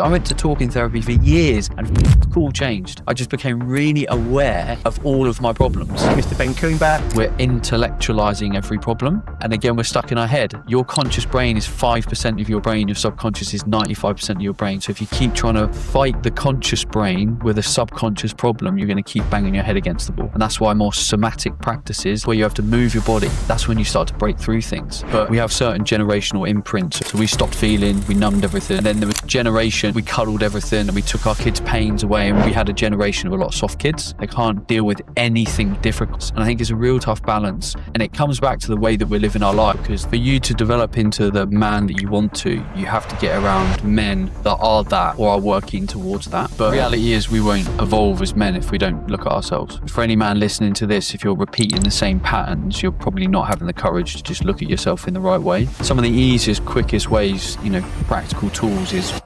I went to talking therapy for years and all changed. I just became really aware of all of my problems. Mr. Ben Coomber. We're intellectualizing every problem. And again, we're stuck in our head. Your conscious brain is 5% of your brain. Your subconscious is 95% of your brain. So if you keep trying to fight the conscious brain with a subconscious problem, you're going to keep banging your head against the wall. And that's why more somatic practices, where you have to move your body, that's when you start to break through things. But we have certain generational imprints. So we stopped feeling, we numbed everything. And then there was a generation, we cuddled everything and we took our kids' pains away, and we had a generation of a lot of soft kids. They can't deal with anything difficult. And I think it's a real tough balance. And it comes back to the way that we're living our life, because for you to develop into the man that you want to, you have to get around men that are that or are working towards that. But reality is we won't evolve as men if we don't look at ourselves. For any man listening to this, if you're repeating the same patterns, you're probably not having the courage to just look at yourself in the right way. Some of the easiest, quickest ways, practical tools is,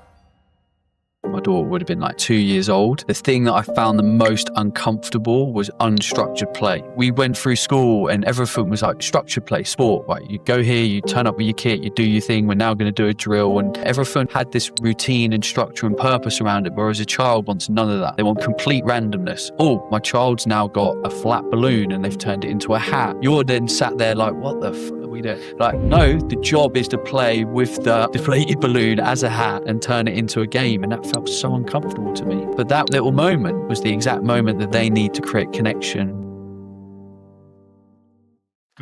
my daughter would have been like 2 years old. The thing that I found the most uncomfortable was unstructured play. We went through school and everything was like structured play, sport. Like you go here, you turn up with your kit, you do your thing. We're now going to do a drill, and everything had this routine and structure and purpose around it. Whereas a child wants none of that. They want complete randomness. Oh, my child's now got a flat balloon and they've turned it into a hat. You're then sat there like, what the f? We do. Like, no, the job is to play with the deflated balloon as a hat and turn it into a game. And that felt so uncomfortable to me. But that little moment was the exact moment that they need to create connection.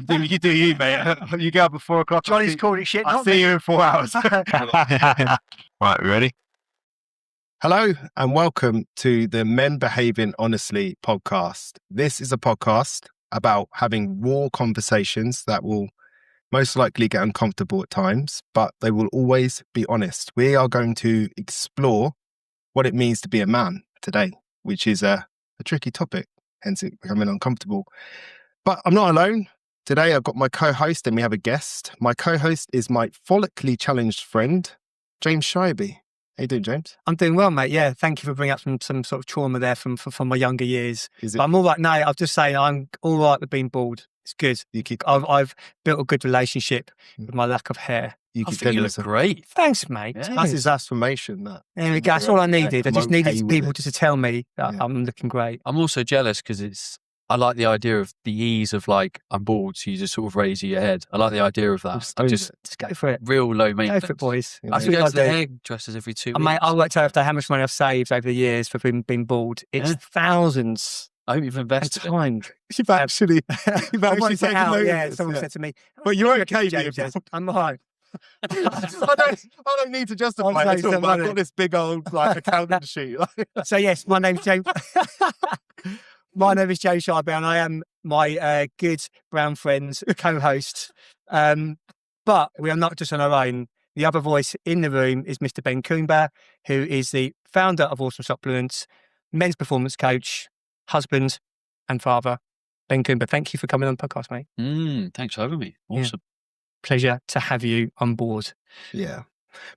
You do you, mate. You get up at 4 o'clock. Johnny's called it shit. I'll see you in 4 hours. Right, we ready? Hello and welcome to the Men Behaving Honestly podcast. This is a podcast about having raw conversations that will most likely get uncomfortable at times, but they will always be honest. We are going to explore what it means to be a man today, which is a tricky topic, hence it becoming uncomfortable. But I'm not alone. Today I've got my co-host and we have a guest. My co-host is my follically challenged friend, James Shiby. How you doing, James? I'm doing well, mate. Yeah, thank you for bringing up some sort of trauma there from my younger years. Is it? But I'm all right now. I'll just say I'm all right with being bald. It's good. I've built a good relationship with my lack of hair. I think you look great. Thanks, mate. Yeah. That's his affirmation. There we go. That's all I needed. I just needed okay people just to tell me that I'm looking great. I'm also jealous because I like the idea of the ease of like, I'm bored, so you just sort of raise your head. I like the idea of that. Just go for it. Real low maintenance. Go for it, boys. I think I go to the hairdressers every 2 weeks. Mate, I worked out how much money I've saved over the years for being bald. It's thousands. I hope you've invested time. You've actually taken notice. Yeah, someone said to me, but you're okay, James. I'm all right. I don't need to justify it at all, but I've got this big old accountant sheet. So yes, my name's James. My name is James Shiby, and I am my good brown friend's co-host. But we are not just on our own. The other voice in the room is Mr. Ben Coomber, who is the founder of Awesome Supplements, men's performance coach, husband and father. Ben Coomber, thank you for coming on the podcast, mate. Thanks for having me. Awesome. Yeah. Pleasure to have you on board. Yeah.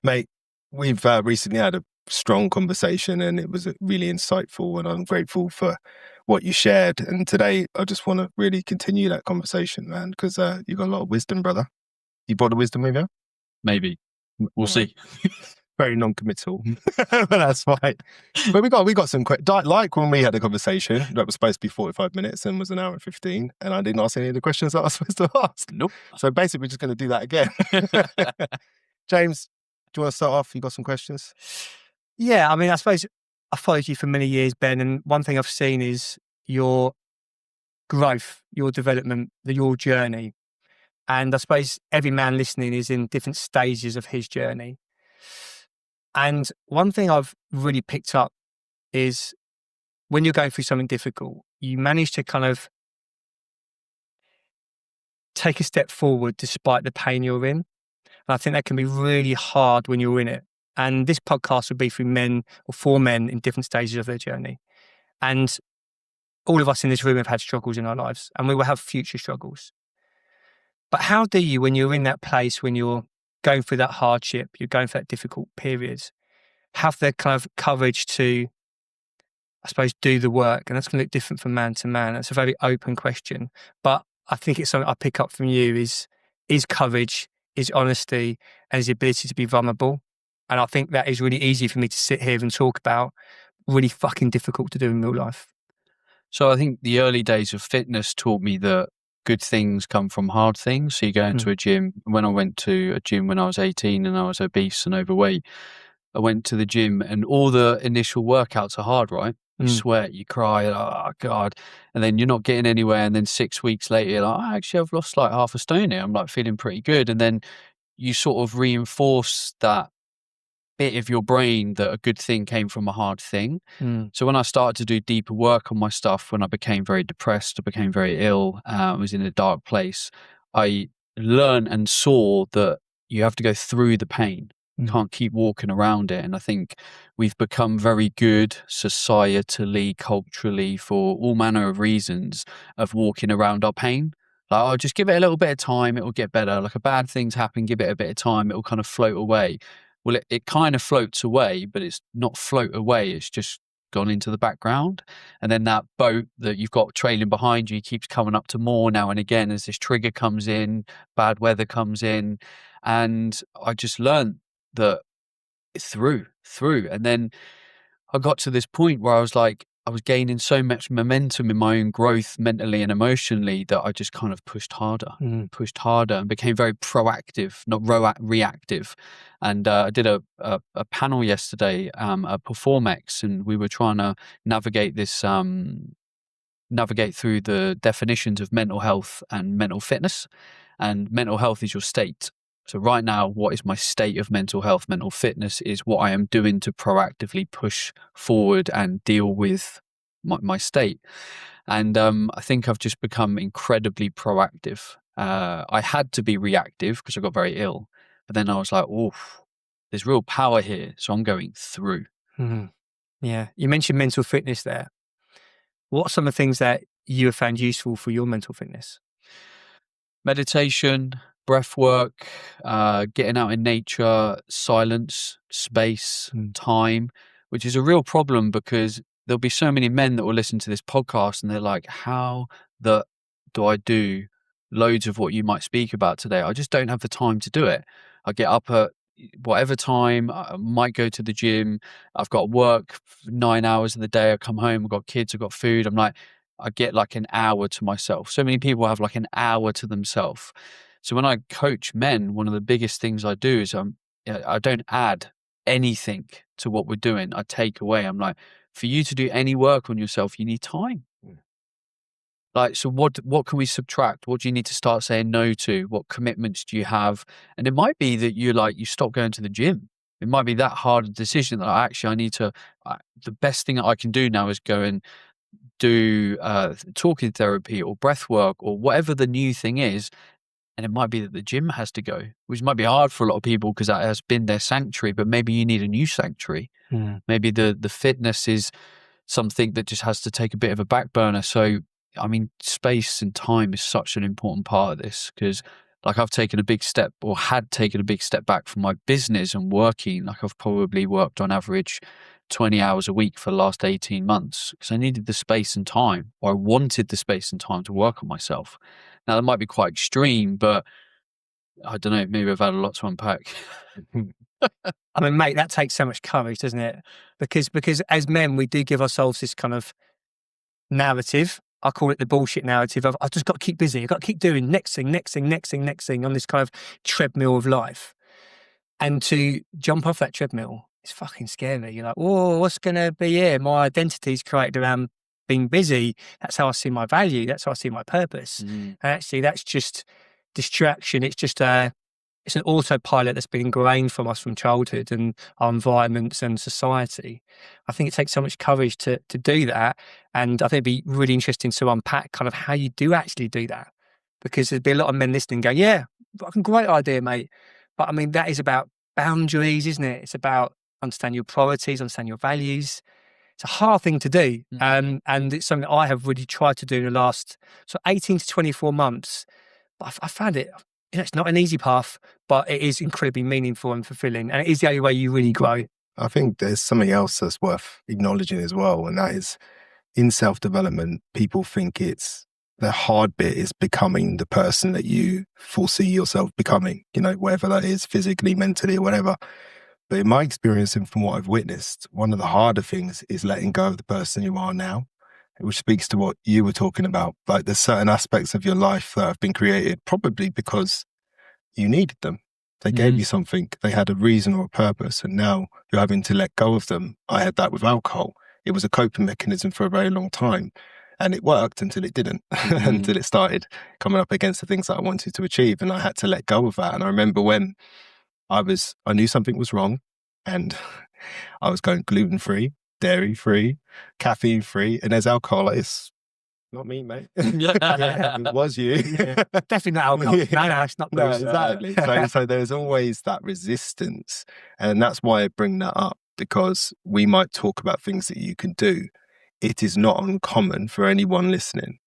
Mate, we've recently had a strong conversation and it was really insightful, and I'm grateful for what you shared. And today I just want to really continue that conversation, man, because you've got a lot of wisdom, brother. You brought the wisdom with you? Maybe. We'll see. Very non-committal, but that's fine. But we got some like when we had a conversation that was supposed to be 45 minutes and was an hour and 15, and I didn't ask any of the questions that I was supposed to ask. Nope. So basically, we're just going to do that again. James, do you want to start off? You got some questions? Yeah, I mean, I suppose I followed you for many years, Ben, and one thing I've seen is your growth, your development, your journey. And I suppose every man listening is in different stages of his journey. And one thing I've really picked up is when you're going through something difficult, you manage to kind of take a step forward despite the pain you're in. And I think that can be really hard when you're in it. And this podcast would be for men in different stages of their journey. And all of us in this room have had struggles in our lives, and we will have future struggles. But how do you, when you're in that place, when you're going through that hardship, you're going through that difficult period, have the kind of courage to, I suppose, do the work? And that's going to look different from man to man. It's a very open question. But I think it's something I pick up from you is courage, is honesty, and is the ability to be vulnerable. And I think that is really easy for me to sit here and talk about, really fucking difficult to do in real life. So I think the early days of fitness taught me that good things come from hard things. So you go into a gym. When I went to a gym when I was 18 and I was obese and overweight, I went to the gym and all the initial workouts are hard, right? You sweat, you cry, oh God. And then you're not getting anywhere. And then 6 weeks later, you're like, oh, actually, I've lost like half a stone here. I'm like feeling pretty good. And then you sort of reinforce that bit of your brain that a good thing came from a hard thing. So when I started to do deeper work on my stuff, when I became very depressed, I became very ill, I was in a dark place, I learned and saw that you have to go through the pain. You can't keep walking around it. And I think we've become very good societally, culturally, for all manner of reasons, of walking around our pain. Like, oh, just give it a little bit of time, it will get better. Like a bad thing's happen, give it a bit of time, it will kind of float away. Well, it kind of floats away, but it's not float away. It's just gone into the background. And then that boat that you've got trailing behind you keeps coming up to more now and again as this trigger comes in, bad weather comes in. And I just learned that through. And then I got to this point where I was like, I was gaining so much momentum in my own growth mentally and emotionally that I just kind of pushed harder and became very proactive, not reactive. And I did a panel yesterday at Performex, and we were trying to navigate this, navigate through the definitions of mental health and mental fitness. And mental health is your state. So right now, what is my state of mental health? Mental fitness is what I am doing to proactively push forward and deal with my state. And I think I've just become incredibly proactive. I had to be reactive because I got very ill. But then I was like, oh, there's real power here. So I'm going through. Yeah. You mentioned mental fitness there. What are some of the things that you have found useful for your mental fitness? Meditation, breath work, getting out in nature, silence, space, time, which is a real problem because there'll be so many men that will listen to this podcast and they're like, how do I do loads of what you might speak about today? I just don't have the time to do it. I get up at whatever time, I might go to the gym. I've got work 9 hours of the day. I come home, I've got kids, I've got food. I'm like, I get like an hour to myself. So many people have like an hour to themselves. So when I coach men, one of the biggest things I do is I don't add anything to what we're doing. I take away. I'm like, for you to do any work on yourself, you need time. Like, so what can we subtract? What do you need to start saying no to? What commitments do you have? And it might be that you stop going to the gym. It might be that hard a decision that I need to, the best thing that I can do now is go and do talking therapy or breath work or whatever the new thing is. And it might be that the gym has to go, which might be hard for a lot of people because that has been their sanctuary, but maybe you need a new sanctuary. Maybe the fitness is something that just has to take a bit of a back burner. So, I mean, space and time is such an important part of this because like I've taken a big step or had taken a big step back from my business and working. Like I've probably worked on average 20 hours a week for the last 18 months because I needed the space and time, or I wanted the space and time to work on myself. Now that might be quite extreme, but I don't know, maybe I've had a lot to unpack. I mean, mate, that takes so much courage, doesn't it? Because as men, we do give ourselves this kind of narrative. I call it the bullshit narrative of I've just got to keep busy. I've got to keep doing next thing on this kind of treadmill of life. And to jump off that treadmill, it's fucking scary. You're like, oh, what's going to be here? My identity's created around being busy. That's how I see my value. That's how I see my purpose. And actually, that's just distraction. It's just it's an autopilot that's been ingrained from us from childhood and our environments and society. I think it takes so much courage to do that. And I think it'd be really interesting to unpack kind of how you do actually do that. Because there'd be a lot of men listening going, yeah, fucking great idea, mate. But I mean, that is about boundaries, isn't it? It's about understand your priorities, understand your values. It's a hard thing to do. And it's something I have really tried to do in the last 18 to 24 months. But I found it, it's not an easy path, but it is incredibly meaningful and fulfilling. And it is the only way you really grow. I think there's something else that's worth acknowledging as well. And that is in self-development, people think the hard bit is becoming the person that you foresee yourself becoming, whatever that is, physically, mentally, or whatever. But in my experience and from what I've witnessed, one of the harder things is letting go of the person you are now, which speaks to what you were talking about. Like there's certain aspects of your life that have been created probably because you needed them. They gave you something, they had a reason or a purpose, and now you're having to let go of them. I had that with alcohol. It was a coping mechanism for a very long time, and it worked until it didn't, until it started coming up against the things that I wanted to achieve, and I had to let go of that. And I remember when I knew something was wrong, and I was going gluten-free, dairy-free, caffeine-free, and there's alcohol. It's not me, mate. Yeah. It was you. Yeah. Definitely not alcohol. No, it's not. No, booze. exactly. So there's always that resistance. And that's why I bring that up, because we might talk about things that you can do. It is not uncommon for anyone listening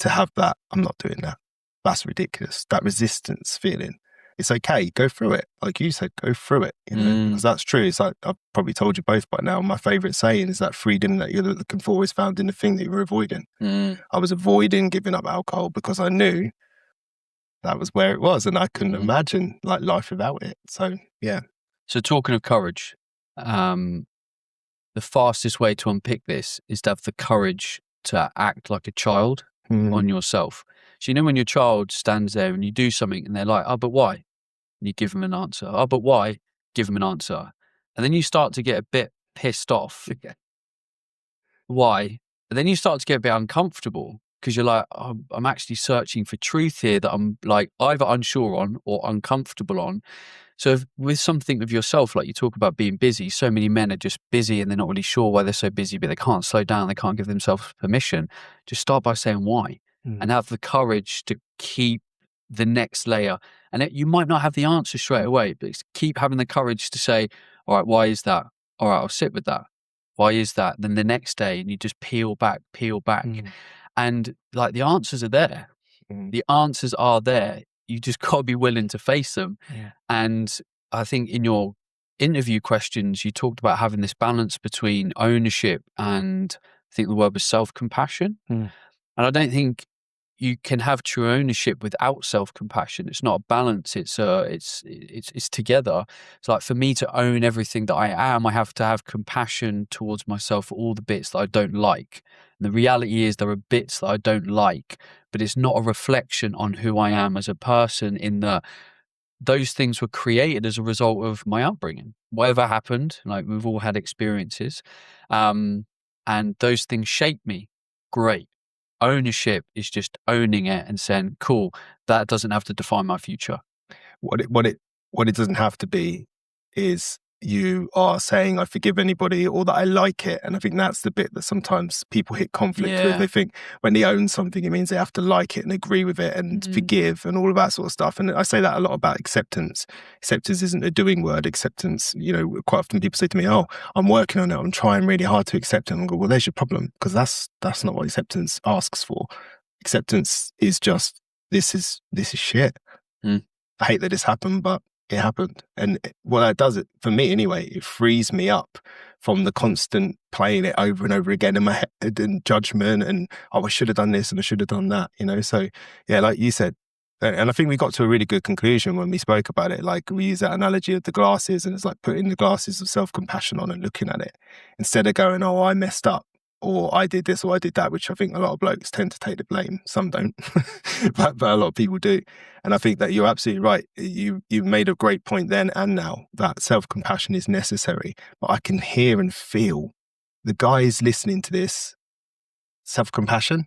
to have that, I'm not doing that. That's ridiculous. That resistance feeling. It's okay. Go through it. Like you said, go through it. You know, because that's true. It's like, I've probably told you both by now. My favorite saying is that freedom that you're looking for is found in the thing that you're avoiding. I was avoiding giving up alcohol because I knew that was where it was, and I couldn't imagine like life without it. So yeah. So talking of courage, the fastest way to unpick this is to have the courage to act like a child on yourself. So, you know, when your child stands there and you do something and they're like, oh, but why? And you give them an answer. Oh, but why? Give them an answer. And then you start to get a bit pissed off. Why? And then you start to get a bit uncomfortable because you're like, oh, I'm actually searching for truth here that I'm like either unsure on or uncomfortable on. So with something of yourself, like you talk about being busy, so many men are just busy and they're not really sure why they're so busy, but they can't slow down. They can't give themselves permission. Just start by saying why and have the courage to keep the next layer. And you might not have the answer straight away, but keep having the courage to say, all right, why is that? All right, I'll sit with that. Why is that? Then the next day, and you just peel back. And like the answers are there. The answers are there. You just got to be willing to face them. Yeah. And I think in your interview questions, you talked about having this balance between ownership and I think the word was self-compassion. And I don't think you can have true ownership without self-compassion. It's not a balance. It's together. It's like for me to own everything that I am, I have to have compassion towards myself for all the bits that I don't like. And the reality is there are bits that I don't like, but it's not a reflection on who I am as a person in that those things were created as a result of my upbringing. Whatever happened, like we've all had experiences, and those things shape me. Great. Ownership is just owning it and saying, cool, that doesn't have to define my future. What it doesn't have to be is you are saying I forgive anybody or that I like it. And I think that's the bit that sometimes people hit conflict with. They think when they own something, it means they have to like it and agree with it and forgive and all of that sort of stuff. And I say that a lot about acceptance. Acceptance isn't a doing word. Acceptance, you know, quite often people say to me, oh, I'm working on it. I'm trying really hard to accept it. And I go, well, there's your problem, because that's not what acceptance asks for. Acceptance is just, this is shit. I hate that this happened, but it happened. And what that does, it for me anyway, it frees me up from the constant playing it over and over again in my head and judgment and, oh, I should have done this and I should have done that, you know? So yeah, like you said, and I think we got to a really good conclusion when we spoke about it. Like we use that analogy of the glasses, and it's like putting the glasses of self-compassion on and looking at it instead of going, oh, I messed up, or I did this or I did that, which I think a lot of blokes tend to take the blame. Some don't, but a lot of people do. And I think that you're absolutely right. You've made a great point then and now that self-compassion is necessary. But I can hear and feel the guys listening to this, self-compassion,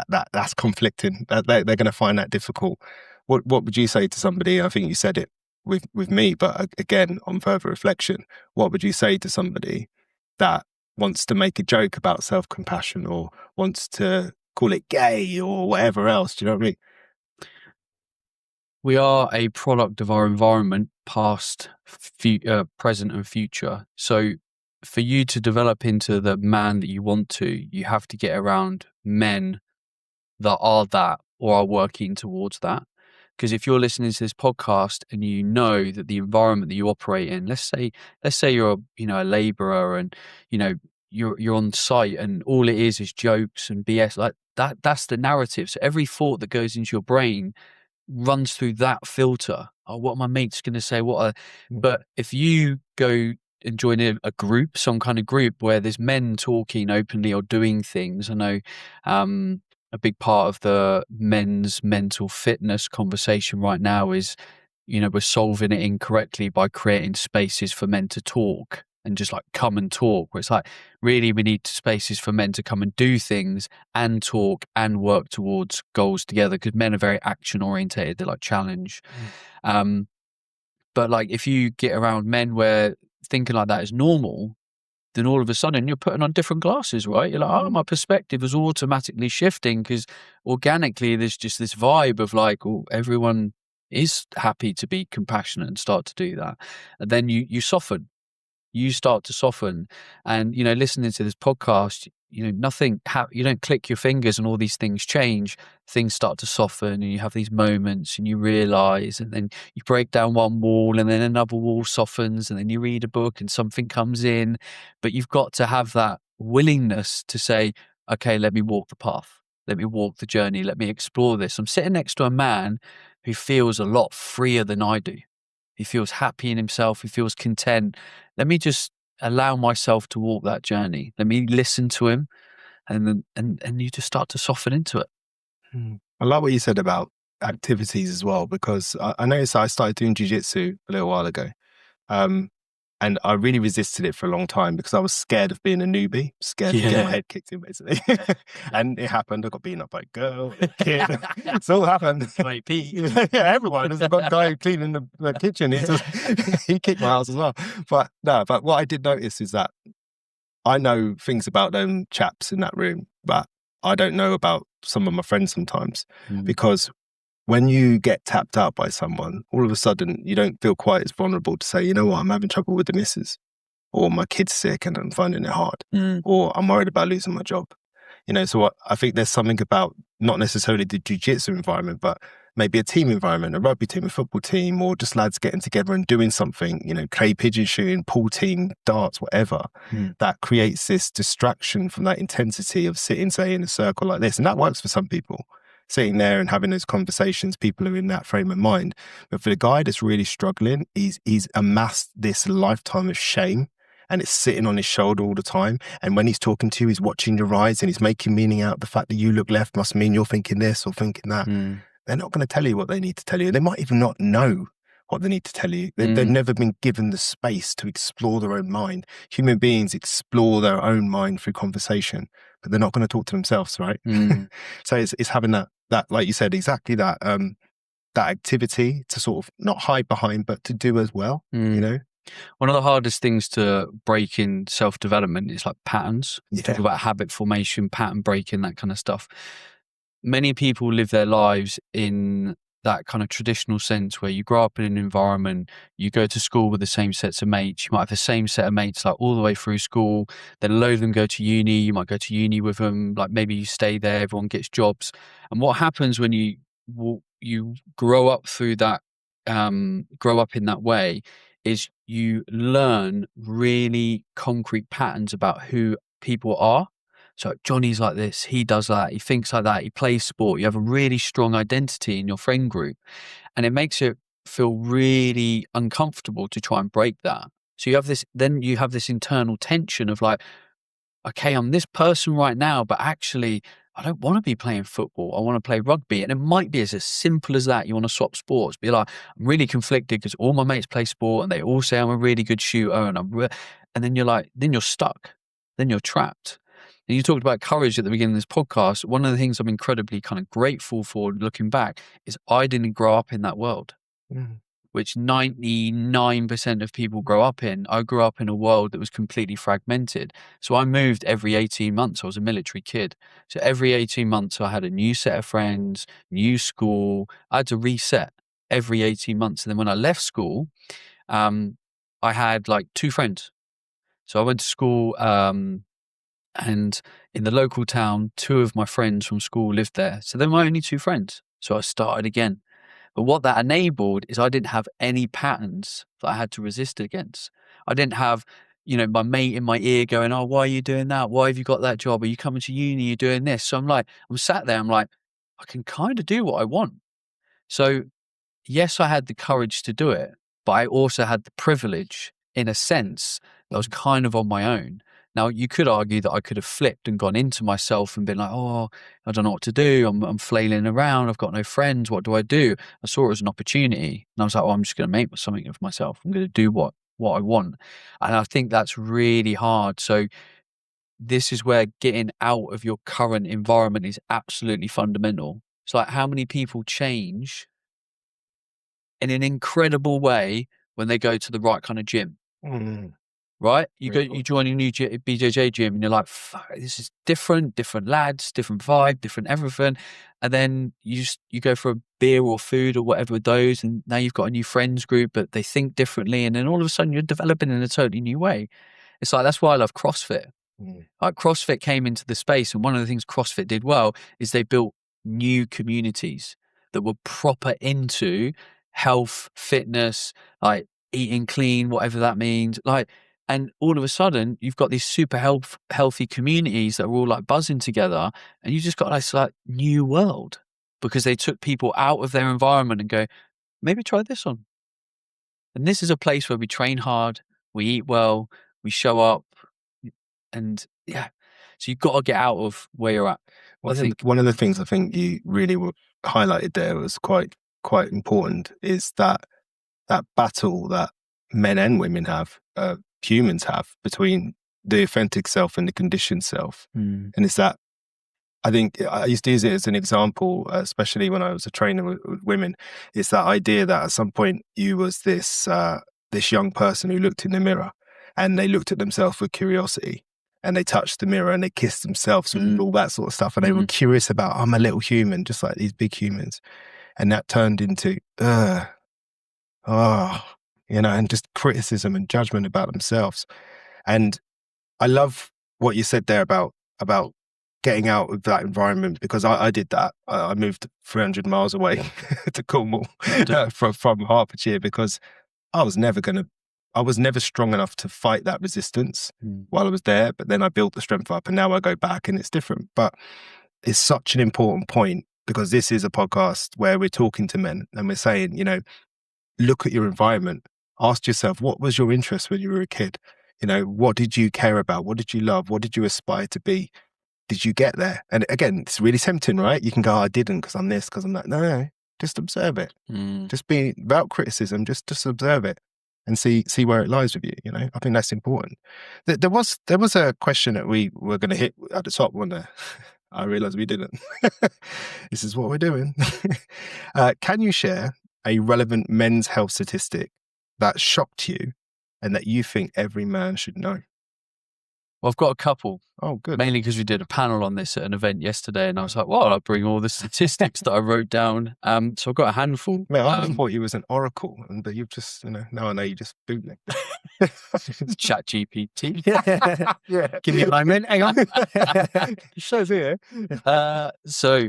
that's conflicting. They're going to find that difficult. What would you say to somebody? I think you said it with me, but again, on further reflection, what would you say to somebody that wants to make a joke about self-compassion or wants to call it gay or whatever else? Do you know what I mean? We are a product of our environment, past, present and future. So for you to develop into the man that you want to, you have to get around men that are that or are working towards that. Because if you're listening to this podcast and you know that the environment that you operate in, let's say you're a laborer and you're on site and all it is jokes and BS like that. That's the narrative. So every thought that goes into your brain runs through that filter oh, what are my mates going to say? But if you go and join a group, some kind of group where there's men talking openly or doing things, I know a big part of the men's mental fitness conversation right now is, we're solving it incorrectly by creating spaces for men to talk and just like come and talk, where it's like, really, we need spaces for men to come and do things and talk and work towards goals together, because men are very action orientated. They like challenge. But like, if you get around men where thinking like that is normal, then all of a sudden you're putting on different glasses, right? You're like, oh, my perspective is automatically shifting, because organically there's just this vibe of like, oh, everyone is happy to be compassionate and start to do that. And then you soften. You start to soften. And, listening to this podcast, you don't click your fingers and all these things change. Things start to soften, and you have these moments and you realize, and then you break down one wall and then another wall softens, and then you read a book and something comes in. But you've got to have that willingness to say, okay, let me walk the path. Let me walk the journey. Let me explore this. I'm sitting next to a man who feels a lot freer than I do. He feels happy in himself. He feels content. Let me just allow myself to walk that journey. Let me listen to him, and you just start to soften into it. I like what you said about activities as well, because I noticed I started doing jiu-jitsu a little while ago. And I really resisted it for a long time because I was scared of being a newbie, scared of getting my head kicked in, basically. And it happened. I got beaten up by a girl, a kid. It's all happened. Like Pete. Yeah, everyone. There's a guy cleaning the kitchen. He kicked my ass as well. But what I did notice is that I know things about them chaps in that room, but I don't know about some of my friends sometimes, because when you get tapped out by someone, all of a sudden you don't feel quite as vulnerable to say, you know what, I'm having trouble with the missus, or my kid's sick and I'm finding it hard, or I'm worried about losing my job. So I think there's something about not necessarily the jiu-jitsu environment, but maybe a team environment, a rugby team, a football team, or just lads getting together and doing something, clay pigeon shooting, pool team, darts, whatever, that creates this distraction from that intensity of sitting, say, in a circle like this. And that works for some people. Sitting there and having those conversations, people are in that frame of mind. But for the guy that's really struggling, he's amassed this lifetime of shame, and it's sitting on his shoulder all the time. And when he's talking to you, he's watching your eyes and he's making meaning out of the fact that you look left must mean you're thinking this or thinking that. They're not going to tell you what they need to tell you. They might even not know what they need to tell you. They've never been given the space to explore their own mind. Human beings explore their own mind through conversation, but they're not going to talk to themselves, right? So it's having that, like you said, exactly that, that activity to sort of not hide behind, but to do as well, One of the hardest things to break in self-development is like patterns. Yeah. Talk about habit formation, pattern breaking, that kind of stuff. Many people live their lives in that kind of traditional sense where you grow up in an environment, you go to school with the same sets of mates, you might have the same set of mates like all the way through school, then a load of them go to uni, you might go to uni with them, like maybe you stay there, everyone gets jobs. And what happens when you grow up through that, grow up in that way, is you learn really concrete patterns about who people are. So Johnny's like this, he does that, he thinks like that, he plays sport. You have a really strong identity in your friend group, and it makes it feel really uncomfortable to try and break that. So you have this internal tension of like, okay, I'm this person right now, but actually I don't want to be playing football. I want to play rugby. And it might be as simple as that. You want to swap sports. Be like, I'm really conflicted because all my mates play sport and they all say I'm a really good shooter. And then you're like, then you're stuck. Then you're trapped. And you talked about courage at the beginning of this podcast. One of the things I'm incredibly kind of grateful for looking back is I didn't grow up in that world, which 99% of people grow up in. I grew up in a world that was completely fragmented. So I moved every 18 months. I was a military kid. So every 18 months, I had a new set of friends, new school. I had to reset every 18 months. And then when I left school, I had like 2 friends. So I went to school, and in the local town, 2 of my friends from school lived there. So they were my only 2 friends. So I started again. But what that enabled is I didn't have any patterns that I had to resist against. I didn't have, my mate in my ear going, oh, why are you doing that? Why have you got that job? Are you coming to uni? You're doing this. So I'm sat there, I'm like, I can kind of do what I want. So yes, I had the courage to do it, but I also had the privilege, in a sense, that I was kind of on my own. Now, you could argue that I could have flipped and gone into myself and been like, oh, I don't know what to do. I'm flailing around. I've got no friends. What do I do? I saw it as an opportunity. And I was like, oh, I'm just going to make something of myself. I'm going to do what I want. And I think that's really hard. So this is where getting out of your current environment is absolutely fundamental. It's like, how many people change in an incredible way when they go to the right kind of gym? Right? You join a new BJJ gym and you're like, fuck, this is different lads, different vibe, different everything. And then you go for a beer or food or whatever with those, and now you've got a new friends group, but they think differently. And then all of a sudden you're developing in a totally new way. It's like, that's why I love CrossFit. Like, CrossFit came into the space, and one of the things CrossFit did well is they built new communities that were proper into health, fitness, like eating clean, whatever that means. Like, and all of a sudden you've got these super healthy communities that are all like buzzing together, and you just got this like new world because they took people out of their environment and go, maybe try this on. And this is a place where we train hard, we eat well, we show up, and yeah. So you've got to get out of where you're at. One of the things I think you really highlighted there was quite important is that battle that men and women have, humans have, between the authentic self and the conditioned self. And it's that, I think I used to use it as an example, especially when I was a trainer with women. It's that idea that at some point you was this young person who looked in the mirror and they looked at themselves with curiosity, and they touched the mirror and they kissed themselves and all that sort of stuff. And they were curious about, I'm a little human, just like these big humans. And that turned into, and just criticism and judgment about themselves. And I love what you said there about getting out of that environment, because I did that. I moved 300 miles away to Cornwall from Hertfordshire, because I was never strong enough to fight that resistance while I was there. But then I built the strength up, and now I go back and it's different. But it's such an important point, because this is a podcast where we're talking to men and we're saying, look at your environment. Ask yourself, what was your interest when you were a kid? What did you care about? What did you love? What did you aspire to be? Did you get there? And again, it's really tempting, right? You can go, I didn't because I'm this, because I'm that. No, just observe it. Just be without criticism, just observe it and see where it lies with you. I think that's important. There was a question that we were going to hit at the top one there. I realized we didn't. This is what we're doing. Can you share a relevant men's health statistic that shocked you and that you think every man should know? Well, I've got a couple. Oh, good. Mainly because we did a panel on this at an event yesterday, and I was like, well, I'll bring all the statistics that I wrote down. So I've got a handful. Man, I thought you was an oracle, but you've just, now I know you just bootleg. Chat GPT. Yeah. Give me a moment. Hang on. It shows here. So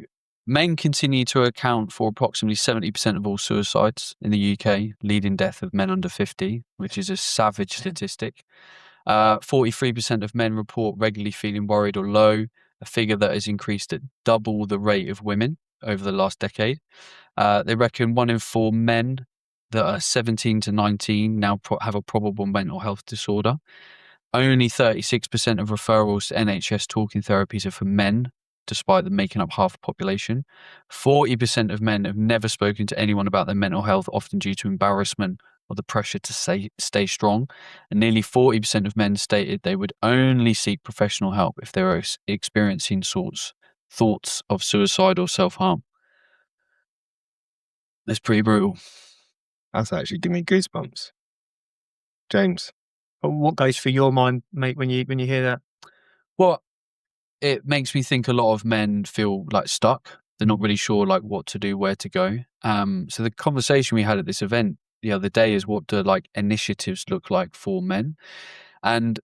men continue to account for approximately 70% of all suicides in the UK, leading death of men under 50, which is a savage statistic. 43% of men report regularly feeling worried or low, a figure that has increased at double the rate of women over the last decade. They reckon 1 in 4 men that are 17 to 19 now have a probable mental health disorder. Only 36% of referrals to NHS talking therapies are for men, despite them making up half the population. 40% of men have never spoken to anyone about their mental health, often due to embarrassment or the pressure to stay strong. And nearly 40% of men stated they would only seek professional help if they were experiencing thoughts of suicide or self-harm. That's pretty brutal. That's actually giving me goosebumps. James, what goes through your mind, mate, when you hear that? Well, it makes me think a lot of men feel like stuck. They're not really sure like what to do, where to go. So the conversation we had at this event the other day is, what do like initiatives look like for men? And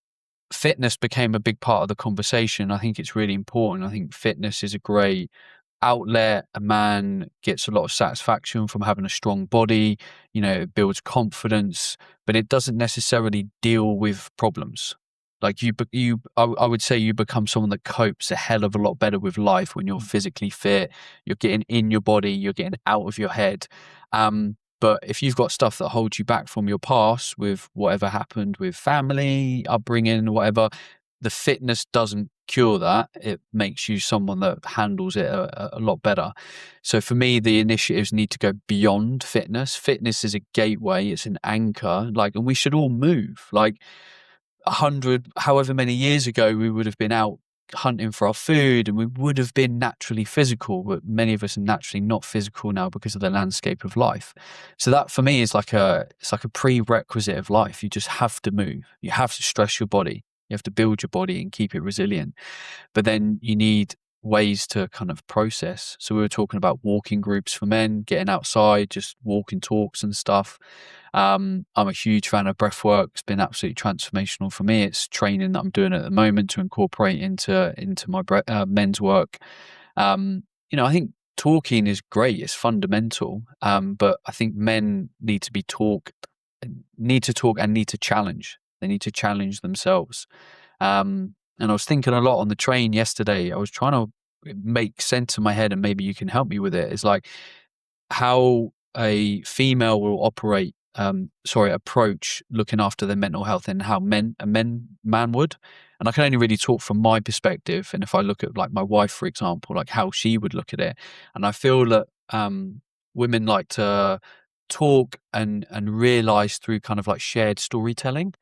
fitness became a big part of the conversation. I think it's really important. I think fitness is a great outlet. A man gets a lot of satisfaction from having a strong body, it builds confidence, but it doesn't necessarily deal with problems. Like I would say you become someone that copes a hell of a lot better with life when you're physically fit, you're getting in your body, you're getting out of your head. But if you've got stuff that holds you back from your past with whatever happened with family, upbringing, whatever, the fitness doesn't cure that. It makes you someone that handles it a lot better. So for me, the initiatives need to go beyond fitness. Fitness is a gateway. It's an anchor. And we should all move. 100, however many years ago, we would have been out hunting for our food and we would have been naturally physical, but many of us are naturally not physical now because of the landscape of life. So that for me is it's like a prerequisite of life. You just have to move. You have to stress your body. You have to build your body and keep it resilient. But then you need ways to kind of process. So we were talking about walking groups for men, getting outside, just walking talks and stuff. I'm a huge fan of breath work. It's been absolutely transformational for me. It's training that I'm doing at the moment to incorporate into my men's work. I think talking is great. It's fundamental. But I think men need to talk and need to challenge. They need to challenge themselves. And I was thinking a lot on the train yesterday. I was trying to make sense in my head, and maybe you can help me with it. It's like how a female will approach looking after their mental health and how a man would. And I can only really talk from my perspective. And if I look at my wife, for example, how she would look at it. And I feel that women like to talk and realize through kind of shared storytelling.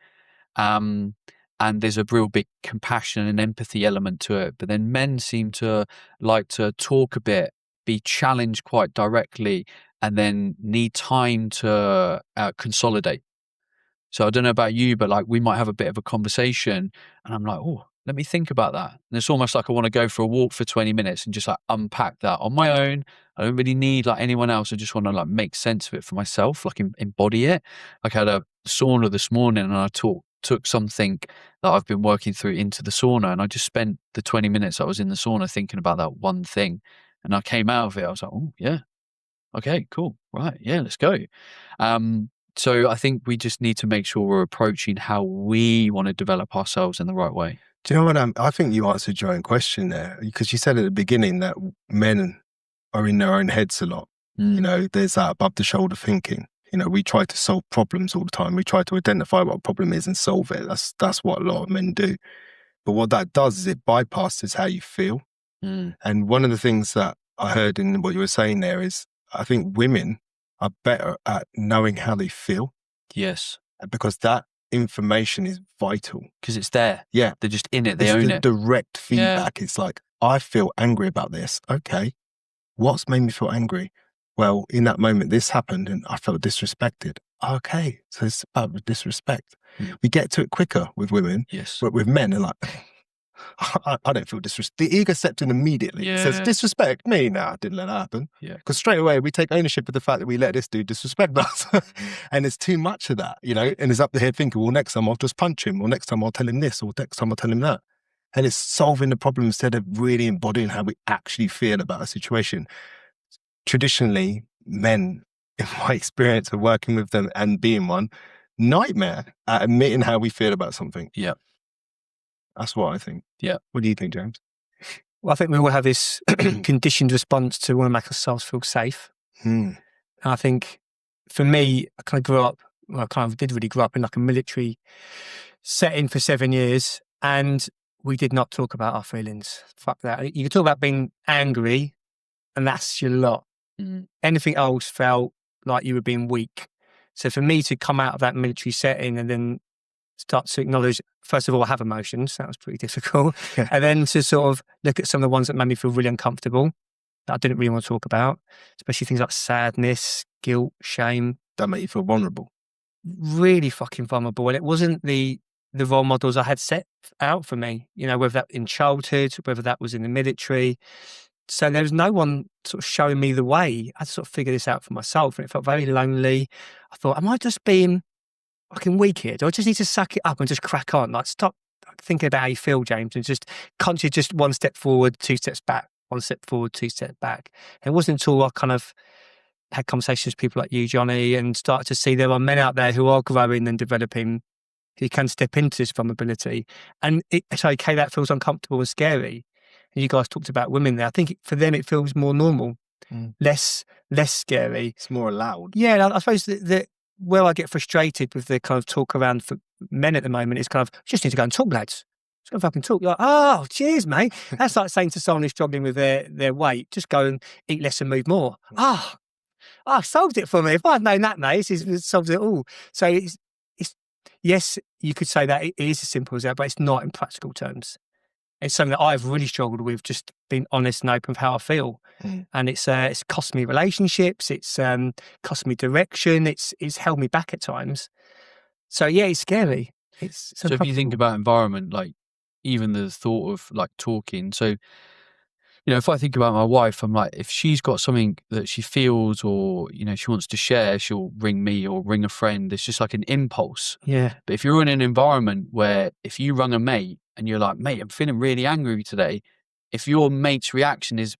And there's a real big compassion and empathy element to it. But then men seem to like to talk a bit, be challenged quite directly, and then need time to consolidate. So I don't know about you, but we might have a bit of a conversation and I'm like, oh, let me think about that. And it's almost like I want to go for a walk for 20 minutes and just unpack that on my own. I don't really need anyone else. I just want to make sense of it for myself, embody it. I had a sauna this morning and I took something that I've been working through into the sauna, and I just spent the 20 minutes I was in the sauna thinking about that one thing. And I came out of it, I was like, oh yeah, okay, cool, right, yeah, let's go. So I think we just need to make sure we're approaching how we want to develop ourselves in the right way. Do you know what? I think you answered your own question there, because you said at the beginning that men are in their own heads a lot. There's that above the shoulder thinking. We try to solve problems all the time. We try to identify what a problem is and solve it. That's what a lot of men do. But what that does is it bypasses how you feel. And one of the things that I heard in what you were saying there is, I think women are better at knowing how they feel. Yes. Because that information is vital. Because it's there. Yeah. They're just in it. They own it. Direct feedback. Yeah. It's I feel angry about this. Okay. What's made me feel angry? Well, in that moment, this happened and I felt disrespected. Okay, so it's about disrespect. We get to it quicker with women. Yes. But with men, they're I don't feel disrespect. The ego stepped in immediately. Yeah. Says, disrespect me? Nah, I didn't let that happen. Yeah. Because straight away, we take ownership of the fact that we let this dude disrespect us. And it's too much of that, and it's up the head thinking, well, next time I'll just punch him, or next time I'll tell him this, or next time I'll tell him that. And it's solving the problem instead of really embodying how we actually feel about a situation. Traditionally, men, in my experience of working with them and being one, nightmare at admitting how we feel about something. Yeah. That's what I think. Yeah. What do you think, James? Well, I think we all have this conditioned response to want to make ourselves feel safe. And I think for me, I did really grow up in a military setting for 7 years, and we did not talk about our feelings. Fuck that. You can talk about being angry, and that's your lot. Anything else felt like you were being weak. So for me to come out of that military setting and then start to acknowledge, first of all, I have emotions. That was pretty difficult. Yeah. And then to sort of look at some of the ones that made me feel really uncomfortable that I didn't really want to talk about, especially things like sadness, guilt, shame. That make you feel vulnerable. Really fucking vulnerable. And it wasn't the role models I had set out for me, whether that in childhood, whether that was in the military. So there was no one sort of showing me the way. I had to sort of figure this out for myself, and it felt very lonely. I thought, am I just being fucking weak here? Do I just need to suck it up and just crack on? Stop thinking about how you feel, James, and just conscious, just one step forward, two steps back, one step forward, two steps back. And it wasn't until I kind of had conversations with people like you, Johnny, and started to see there are men out there who are growing and developing, who can step into this vulnerability. And it's okay, that feels uncomfortable and scary. And you guys talked about women there. I think for them, it feels more normal. less scary. It's more allowed. Yeah, and I suppose that where I get frustrated with the kind of talk around for men at the moment is kind of, just need to go and talk, lads. Just go and fucking talk. You're like, oh, cheers, mate. That's like saying to someone who's struggling with their weight, just go and eat less and move more. Solved it for me. If I'd known that, mate, it solves it all. So it's yes, you could say that it is as simple as that, but it's not in practical terms. It's something that I've really struggled with, just being honest and open with how I feel. And it's cost me relationships. It's cost me direction. It's held me back at times. So yeah, it's scary. So if you think about environment, like even the thought of like talking. So, if I think about my wife, I'm like, if she's got something that she feels or, she wants to share, she'll ring me or ring a friend. It's just like an impulse. Yeah. But if you're in an environment where if you rung a mate and you're like, mate, I'm feeling really angry today. If your mate's reaction is,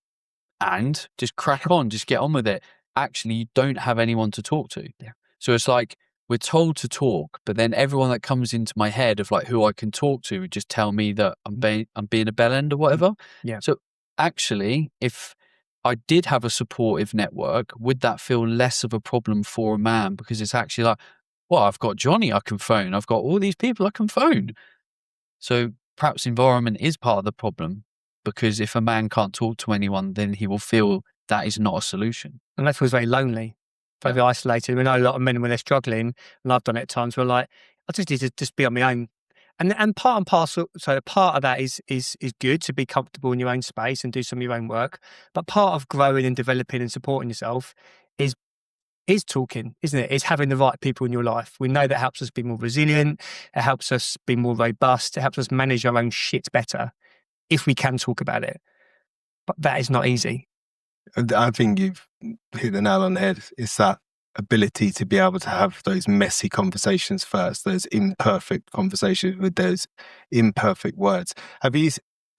and just crack on, just get on with it. Actually, you don't have anyone to talk to. Yeah. So it's like, we're told to talk, but then everyone that comes into my head of like who I can talk to would just tell me that I'm being a bell end or whatever. Yeah. So actually, if I did have a supportive network, would that feel less of a problem for a man? Because it's actually like, well, I've got Johnny I can phone. I've got all these people I can phone. So perhaps environment is part of the problem, because if a man can't talk to anyone, then he will feel that is not a solution. And that feels very lonely, very isolated. We know a lot of men when they're struggling, and I've done it at times, where like, I just need to just be on my own. And part and parcel, so part of that is good, to be comfortable in your own space and do some of your own work. But part of growing and developing and supporting yourself is talking, isn't it? It's having the right people in your life. We know that helps us be more resilient. It helps us be more robust. It helps us manage our own shit better if we can talk about it. But that is not easy. I think you've hit the nail on the head. It's that ability to be able to have those messy conversations first, those imperfect conversations with those imperfect words. Have you,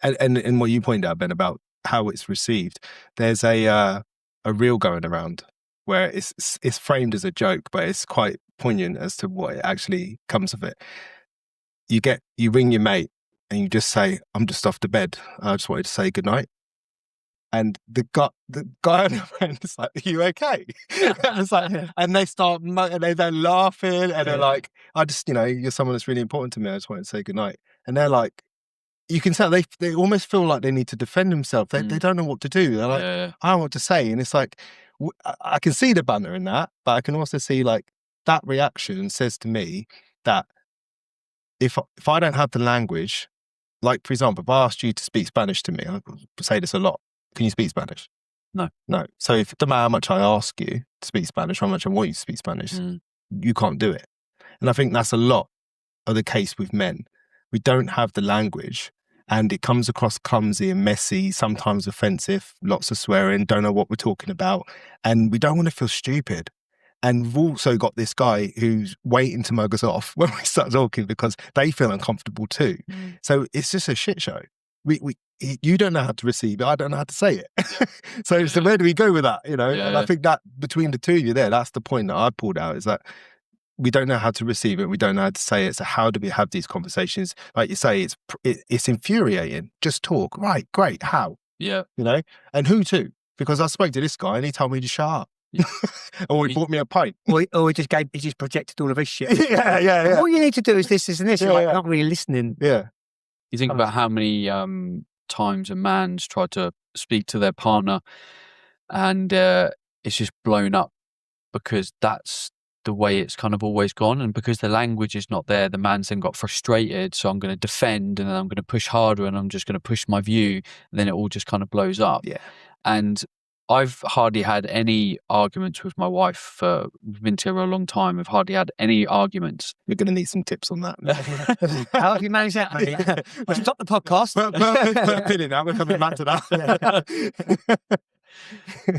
and what you pointed out, Ben, about how it's received, there's a reel going around where it's framed as a joke, but it's quite poignant as to what it actually comes of it. You ring your mate and you just say, I'm just off to bed. I just wanted to say goodnight. And the guy on the phone is like, are you okay? It's like, and they start, and they're laughing, and they're like, I just, you're someone that's really important to me. I just wanted to say goodnight. And they're like, you can tell they almost feel like they need to defend themselves. They don't know what to do. They're like, I don't know what to say. And it's like, I can see the banter in that, but I can also see like that reaction says to me that if I don't have the language, like for example, if I asked you to speak Spanish to me, I say this a lot. Can you speak Spanish? No. So if no matter how much I ask you to speak Spanish, how much I want you to speak Spanish, you can't do it. And I think that's a lot of the case with men. We don't have the language, and it comes across clumsy and messy, sometimes offensive, lots of swearing, don't know what we're talking about. And we don't want to feel stupid. And we've also got this guy who's waiting to mug us off when we start talking because they feel uncomfortable too. So it's just a shit show. You don't know how to receive it. I don't know how to say it. So where do we go with that? And I think that between the two of you there, that's the point that I pulled out, is that we don't know how to receive it. We don't know how to say it. So how do we have these conversations? Like you say, it's infuriating. Just talk. Right. Great. How? Yeah. And who to? Because I spoke to this guy and he told me to shut up. Yeah. Or he bought me a pint. Or he just projected all of his shit. Yeah. All you need to do is this and this. You're like, not really listening. Yeah. You think about how many times a man's tried to speak to their partner and it's just blown up, because that's the way it's kind of always gone. And because the language is not there, the man's then got frustrated. So I'm going to defend, and then I'm going to push harder, and I'm just going to push my view. And then it all just kind of blows up. Yeah. And I've hardly had any arguments with my wife. We've been together a long time. I've hardly had any arguments. We're going to need some tips on that. How have you managed that, mate? Stop the podcast. Put a pin in that. We're coming back to that.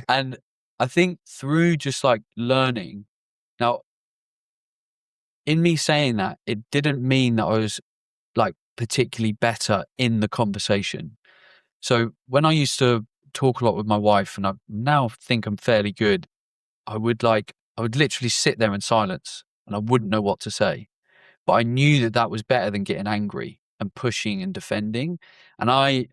And I think through just like learning, now, in me saying that, it didn't mean that I was like particularly better in the conversation. So when I used to talk a lot with my wife, and I now think I'm fairly good, I would literally sit there in silence and I wouldn't know what to say. But I knew that was better than getting angry. and pushing and defending. And I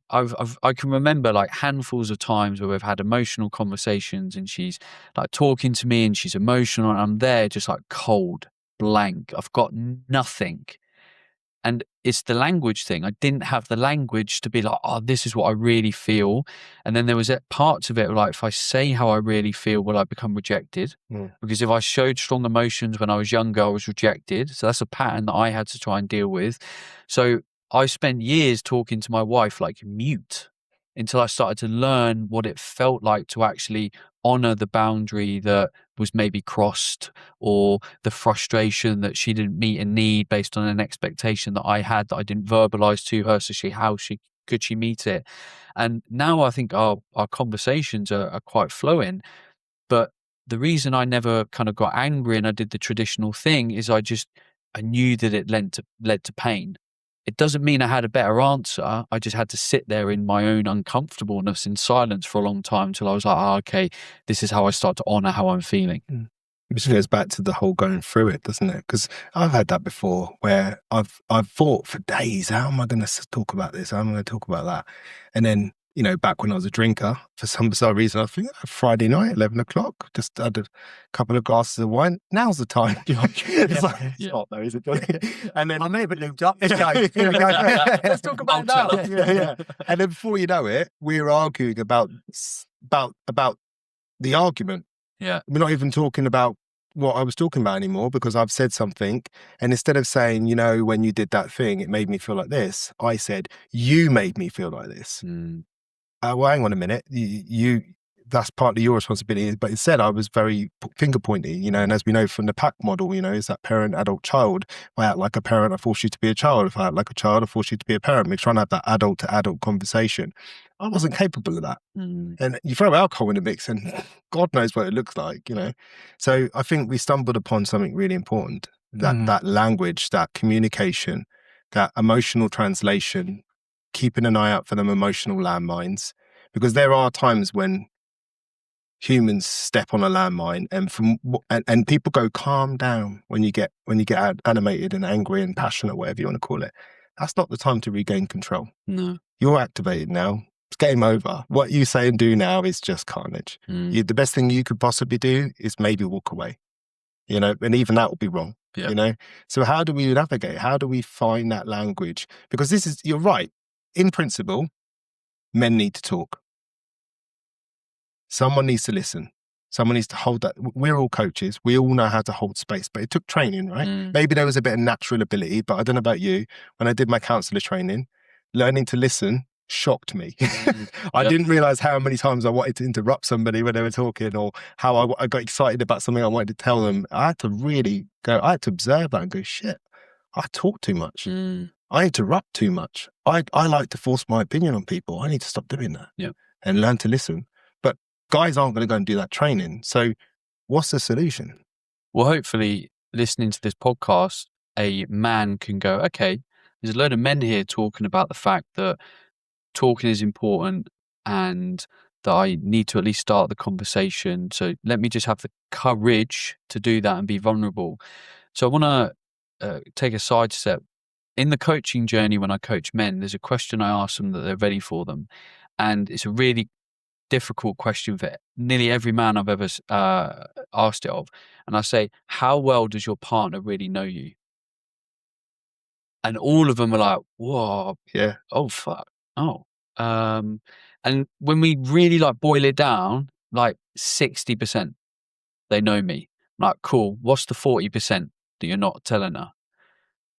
can remember like handfuls of times where we've had emotional conversations and she's like talking to me and she's emotional and I'm there just like cold, blank. I've got nothing. And it's the language thing. I didn't have the language to be like, oh, this is what I really feel. And then there was parts of it like, if I say how I really feel, will I become rejected? Because if I showed strong emotions when I was younger, I was rejected. So that's a pattern that I had to try and deal with. So I spent years talking to my wife like mute until I started to learn what it felt like to actually honor the boundary that was maybe crossed, or the frustration that she didn't meet a need based on an expectation that I had that I didn't verbalize to her. So how could she meet it? And now I think our conversations are quite flowing. But the reason I never kind of got angry and I did the traditional thing is I knew that it led to pain. It doesn't mean I had a better answer. I just had to sit there in my own uncomfortableness in silence for a long time till I was like, okay, this is how I start to honor how I'm feeling. Which goes back to the whole going through it, doesn't it? Because I've had that before where I've thought for days, how am I going to talk about this? How am I going to talk about that? And then, you know, back when I was a drinker, for some bizarre reason, I think Friday night, 11 o'clock, just had a couple of glasses of wine. Now's the time. It's like, it's not though, is it, Johnny? And then I'm a bit lubed up. Let's go. Here we go. Let's talk about that. Yeah. And then before you know it, we're arguing about the argument. Yeah. We're not even talking about what I was talking about anymore because I've said something. And instead of saying, you know, when you did that thing, it made me feel like this, I said, you made me feel like this. Well, hang on a minute. You that's partly your responsibility. But instead, I was very finger pointy, you know, and as we know from the pack model, you know, is that parent, adult, child. If I act like a parent, I force you to be a child. If I act like a child, I force you to be a parent. We're trying to have that adult to adult conversation. I wasn't capable of that. And you throw alcohol in the mix and God knows what it looks like, you know. So I think we stumbled upon something really important, that language, that communication, that emotional translation, keeping an eye out for them emotional landmines, because there are times when humans step on a landmine and people go, calm down when you get animated and angry and passionate, whatever you want to call it. That's not the time to regain control. No. You're activated now. It's game over. What you say and do now is just carnage. The best thing you could possibly do is maybe walk away, you know, and even that will be wrong, you know? So how do we navigate? How do we find that language? Because you're right. In principle, men need to talk. Someone needs to listen. Someone needs to hold that. We're all coaches. We all know how to hold space, but it took training, right? Maybe there was a bit of natural ability, but I don't know about you. When I did my counselor training, learning to listen shocked me. I didn't realize how many times I wanted to interrupt somebody when they were talking, or how I got excited about something I wanted to tell them. I had to really I had to observe that and go, shit, I talk too much. I interrupt too much. I like to force my opinion on people. I need to stop doing that and learn to listen. But guys aren't going to go and do that training. So what's the solution? Well, hopefully listening to this podcast, a man can go, okay, there's a load of men here talking about the fact that talking is important and that I need to at least start the conversation. So let me just have the courage to do that and be vulnerable. So I want to take a side step. In the coaching journey, when I coach men, there's a question I ask them that they're ready for them. And it's a really difficult question for nearly every man I've ever asked it of. And I say, how well does your partner really know you? And all of them are like, whoa, oh, fuck. Oh, and when we really like boil it down, like 60%, they know me. I'm like, cool. What's the 40% that you're not telling her?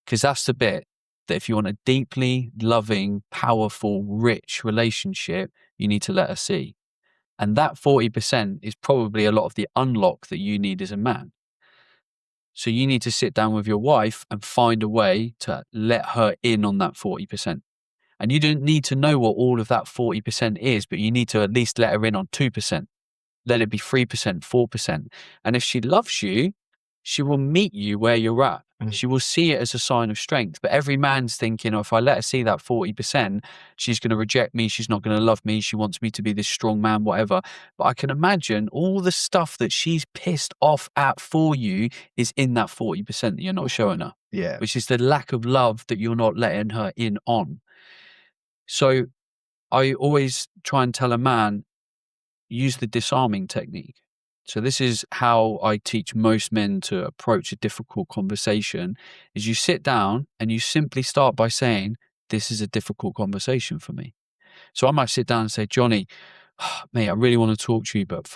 Because that's the bit that if you want a deeply loving, powerful, rich relationship, you need to let her see. And that 40% is probably a lot of the unlock that you need as a man. So you need to sit down with your wife and find a way to let her in on that 40%. And you don't need to know what all of that 40% is, but you need to at least let her in on 2%. Let it be 3%, 4%. And if she loves you, she will meet you where you're at. Mm. She will see it as a sign of strength. But every man's thinking, oh, if I let her see that 40%, she's going to reject me. She's not going to love me. She wants me to be this strong man, whatever. But I can imagine all the stuff that she's pissed off at for you is in that 40% that you're not showing her. Yeah. Which is the lack of love that you're not letting her in on. So I always try and tell a man, use the disarming technique. So this is how I teach most men to approach a difficult conversation, is you sit down and you simply start by saying, this is a difficult conversation for me. So I might sit down and say, Johnny, mate, I really want to talk to you, but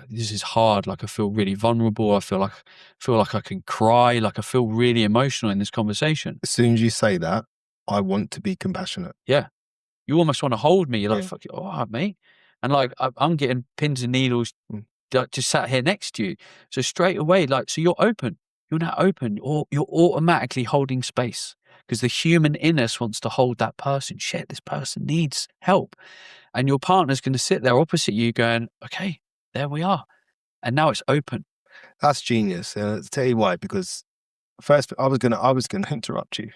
this is hard. Like I feel really vulnerable. I feel like I can cry. Like I feel really emotional in this conversation. As soon as you say that, I want to be compassionate. Yeah. You almost want to hold me. You're like, Yeah. fuck it, all right, mate. And like, I'm getting pins and needles just sat here next to you. So straight away, like, so you're open. You're now open, or you're automatically holding space because the human in us wants to hold that person. Shit, this person needs help. And your partner's going to sit there opposite you going, okay, there we are. And now it's open. That's genius. I'll tell you why, because first I was gonna interrupt you.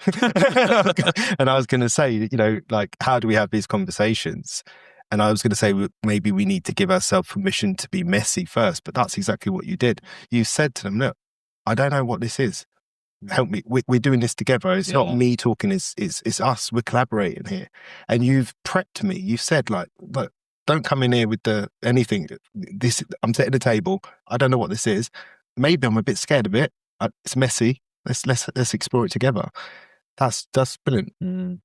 And I was gonna say, you know, like, how do we have these conversations? And I was going to say, maybe we need to give ourselves permission to be messy first, but that's exactly what you did. You said to them, look, I don't know what this is. Help me. We're doing this together. It's not me talking, it's us. We're collaborating here. And you've prepped me. You said, like, look, don't come in here with anything. I'm setting the table. I don't know what this is. Maybe I'm a bit scared of it. It's messy. Let's explore it together. That's brilliant.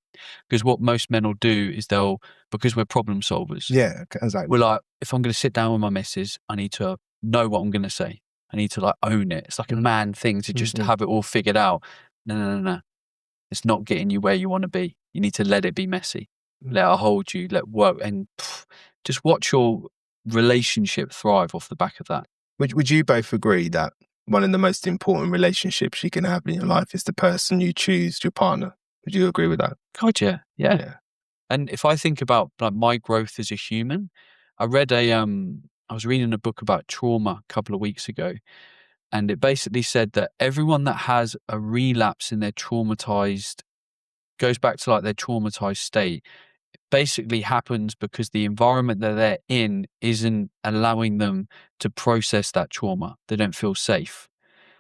Because what most men will do is because we're problem solvers. Yeah, exactly. We're like, if I'm going to sit down with my missus, I need to know what I'm going to say. I need to like own it. It's like a man thing to just have it all figured out. No. It's not getting you where you want to be. You need to let it be messy. Let her hold you, let work, and just watch your relationship thrive off the back of that. Would you both agree that one of the most important relationships you can have in your life is the person you choose, your partner? Would you agree with that? God, yeah. And if I think about like my growth as a human, I was reading a book about trauma a couple of weeks ago, and it basically said that everyone that has a relapse in their traumatized, goes back to like their traumatized state, it basically happens because the environment that they're in isn't allowing them to process that trauma. They don't feel safe.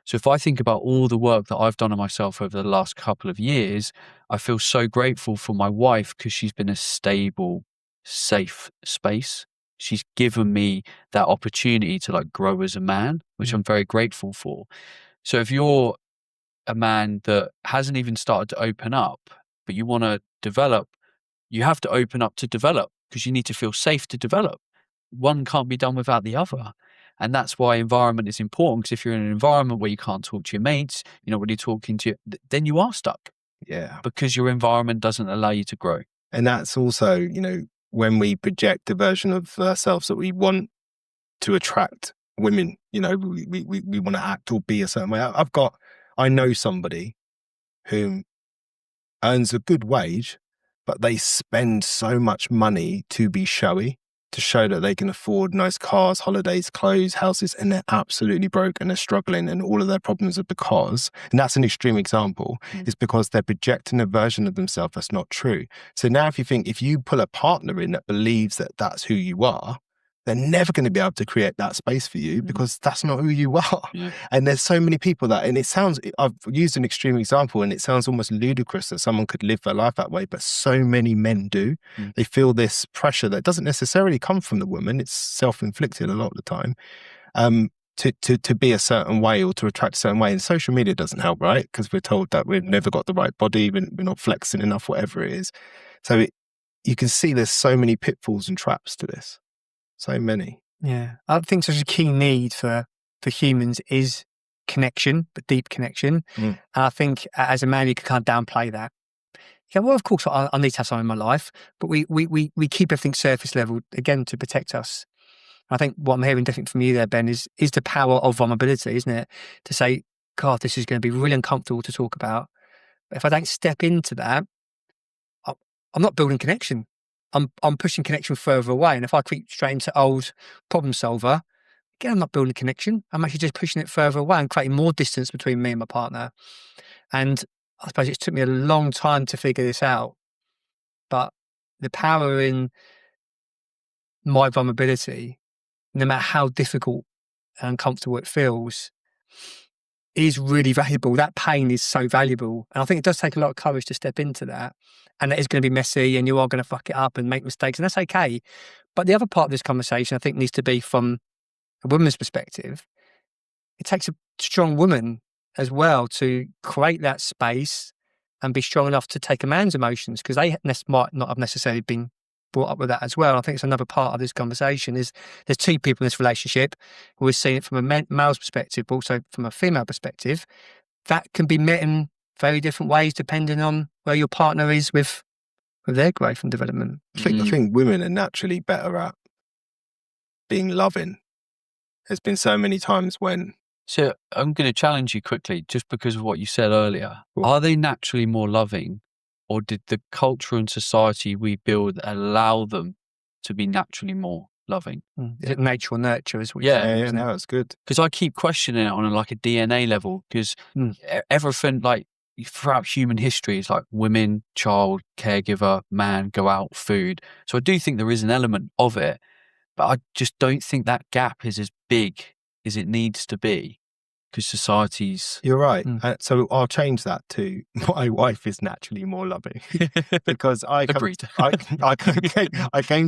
So if I think about all the work that I've done on myself over the last couple of years, I feel so grateful for my wife because she's been a stable, safe space. She's given me that opportunity to like grow as a man, which I'm very grateful for. So if you're a man that hasn't even started to open up, but you want to develop, you have to open up to develop because you need to feel safe to develop. One can't be done without the other. And that's why environment is important, because if you're in an environment where you can't talk to your mates, you're not really talking to, then you are stuck. Yeah. Because your environment doesn't allow you to grow. And that's also, you know, when we project the version of ourselves that we want to attract women, you know, we want to act or be a certain way. I know somebody who earns a good wage, but they spend so much money to be showy, to show that they can afford nice cars, holidays, clothes, houses, and they're absolutely broke and they're struggling, and all of their problems are because, and that's an extreme example, is because they're projecting a version of themselves that's not true. So now if you pull a partner in that believes that that's who you are, they're never going to be able to create that space for you because that's not who you are. Yeah. And there's so many people that, and I've used an extreme example and it sounds almost ludicrous that someone could live their life that way, but so many men do. They feel this pressure that doesn't necessarily come from the woman. It's self-inflicted a lot of the time, to be a certain way or to attract a certain way. And social media doesn't help, right? Because we're told that we've never got the right body, we're not flexing enough, whatever it is. So you can see there's so many pitfalls and traps to this. So many. Yeah. I think such a key need for humans is connection, but deep connection. And I think as a man, you can kind of downplay that. Yeah, well, of course, I need to have someone in my life, but we keep everything surface level, again, to protect us. I think what I'm hearing different from you there, Ben, is the power of vulnerability, isn't it? To say, God, this is going to be really uncomfortable to talk about. But if I don't step into that, I'm not building connection. I'm pushing connection further away. And if I creep straight into old problem solver, again, I'm not building a connection. I'm actually just pushing it further away and creating more distance between me and my partner. And I suppose it took me a long time to figure this out. But the power in my vulnerability, no matter how difficult and uncomfortable it feels, is really valuable. That pain is so valuable. And I think it does take a lot of courage to step into that. And it is going to be messy and you are going to fuck it up and make mistakes. And that's okay. But the other part of this conversation, I think, needs to be from a woman's perspective. It takes a strong woman as well to create that space and be strong enough to take a man's emotions, because they might not have necessarily been brought up with that as well. I think it's another part of this conversation is there's two people in this relationship. We're seeing it from a male's perspective, but also from a female perspective. That can be met in very different ways depending on where your partner is with their growth and development. I think women are naturally better at being loving. There's been so many times when... So I'm going to challenge you quickly just because of what you said earlier. Cool. Are they naturally more loving, or did the culture and society we build allow them to be naturally more loving? Is it nature or nurture? Is what Yeah, no, it's good. Because I keep questioning it on a DNA level, because everything like throughout human history is like women, child, caregiver, man, go out, food. So I do think there is an element of it, but I just don't think that gap is as big as it needs to be, because society's... You're right. So I'll change that to my wife is naturally more loving. Because I came